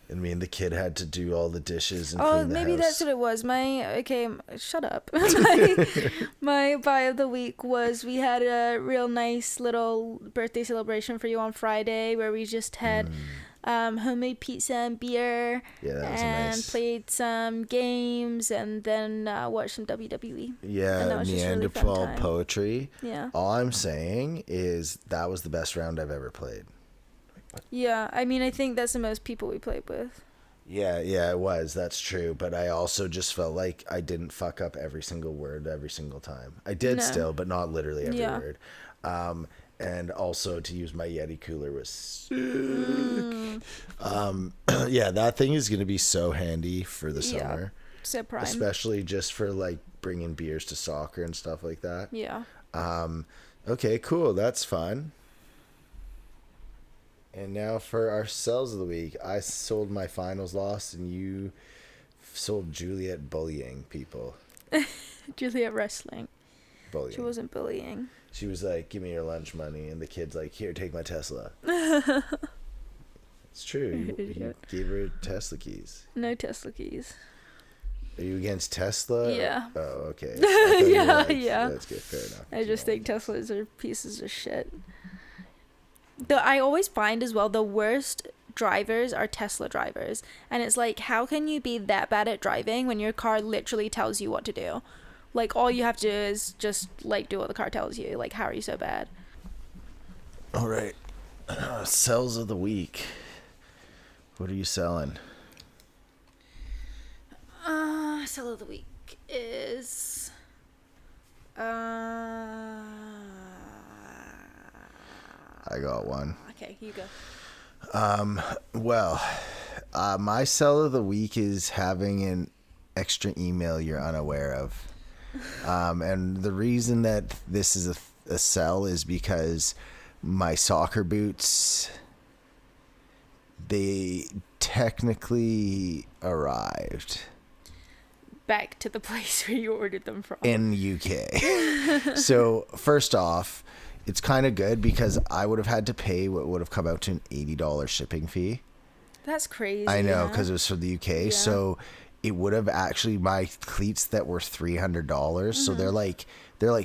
And me and the kid had to do all the dishes and clean the maybe house. that's what it was. Shut up. my buy of the week was we had a real nice little birthday celebration for you on Friday where we just had homemade pizza and beer. Yeah, that was and nice. Played some games and then watched some WWE. Yeah, Neanderthal really poetry. Yeah. All I'm saying is that was the best round I've ever played. Yeah, I mean, I think that's the most people we played with. Yeah, it was. That's true. But I also just felt like I didn't fuck up every single word every single time. I did still, but not literally every word. And also to use my Yeti cooler was sick. Yeah, that thing is going to be so handy for the summer. So prime. Especially just for like bringing beers to soccer and stuff like that. Yeah. Okay, cool. That's fun. And now for our sells of the week. I sold my finals loss, and you sold Juliet bullying people. Juliet wrestling. Bullying. She wasn't bullying. She was like, give me your lunch money. And the kid's like, here, take my Tesla. It's true. You gave her Tesla keys. No Tesla keys. Are you against Tesla? Yeah. Oh, okay. Yeah. That's good. Fair enough. I just think Teslas are pieces of shit. I always find as well the worst drivers are Tesla drivers. And it's like, how can you be that bad at driving when your car literally tells you what to do? Like, all you have to do is just, like, do what the car tells you. Like, how are you so bad? All right. Sells of the week. What are you selling? Sell of the week is... I got one. Okay, you go. Well, my sell of the week is having an extra email you're unaware of. And the reason that this is a sell is because my soccer boots they technically arrived back to the place where you ordered them from in UK. So first off, it's kind of good because I would have had to pay what would have come out to an $80 shipping fee. That's crazy. I know, because it was from the UK. Yeah. So it would have actually, my cleats that were $300. So they're like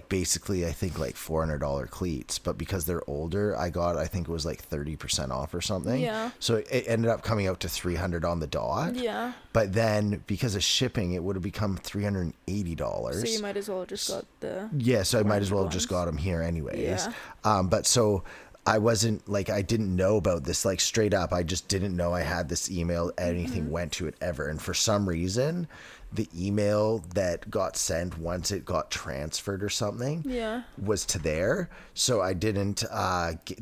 basically, I think like $400 cleats, but because they're older, I think it was like 30% off or something. Yeah. So it ended up coming out to $300 on the dot. Yeah. But then because of shipping, it would have become $380. So you might as well just got the. Yeah. So I might as well have just got them here anyways. Yeah. But so I wasn't like, I didn't know about this, like straight up. I just didn't know I had this email. Anything went to it ever. And for some reason, the email that got sent once it got transferred or something was to there. So I didn't,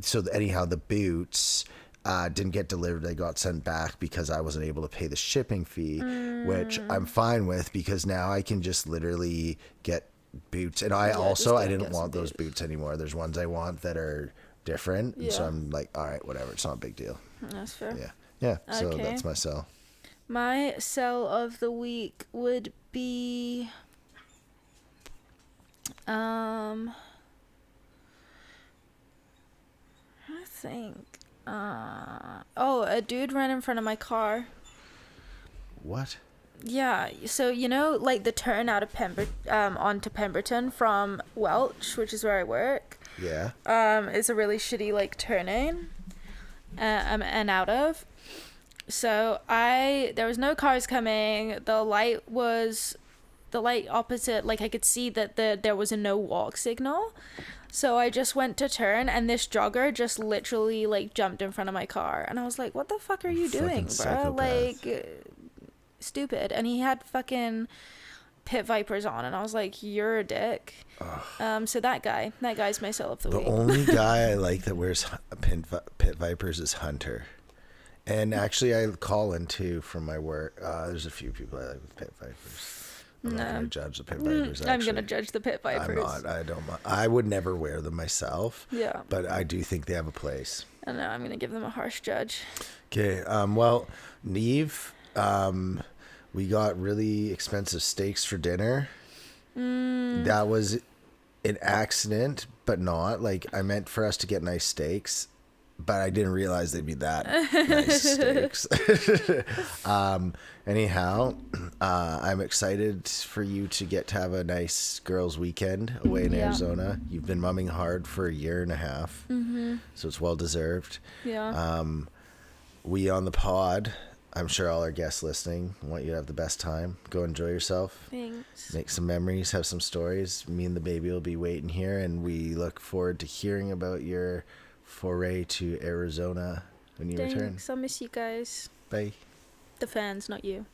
so anyhow, the boots didn't get delivered. They got sent back because I wasn't able to pay the shipping fee, which I'm fine with because now I can just literally get boots. And I didn't want those boots anymore. There's ones I want that are different. And so I'm like, all right, whatever. It's not a big deal. That's fair. Yeah. Yeah. So that's my sell. My sell of the week would be I think a dude ran in front of my car. What? Yeah, so you know, like the turn out of onto Pemberton from Welch, which is where I work. Yeah. Is a really shitty like turning and out of. So there was no cars coming. The light opposite, like I could see that there was a no walk signal. So I just went to turn and this jogger just literally like jumped in front of my car. And I was like, what the fuck are you doing, bro? Psychopath. Like, stupid. And he had fucking pit vipers on and I was like, you're a dick. So that guy's my sell of the week. The only guy I like that wears pit vipers is Hunter. And actually, I call in too from my work. There's a few people I like with pit vipers. I'm not going to judge the pit vipers. I'm going to judge the pit vipers. I'm not. I don't. I would never wear them myself. Yeah. But I do think they have a place. I know. I'm going to give them a harsh judge. Okay. Well, Neve, we got really expensive steaks for dinner. That was an accident, but not. Like, I meant for us to get nice steaks. But I didn't realize they'd be that nice steaks. Anyhow, I'm excited for you to get to have a nice girls' weekend away in Arizona. You've been mumming hard for a year and a half, so it's well deserved. Yeah. We on the pod, I'm sure all our guests listening want you to have the best time. Go enjoy yourself. Thanks. Make some memories, have some stories. Me and the baby will be waiting here, and we look forward to hearing about your foray to Arizona when you return. Thanks. I'll miss you guys. Bye. The fans, not you.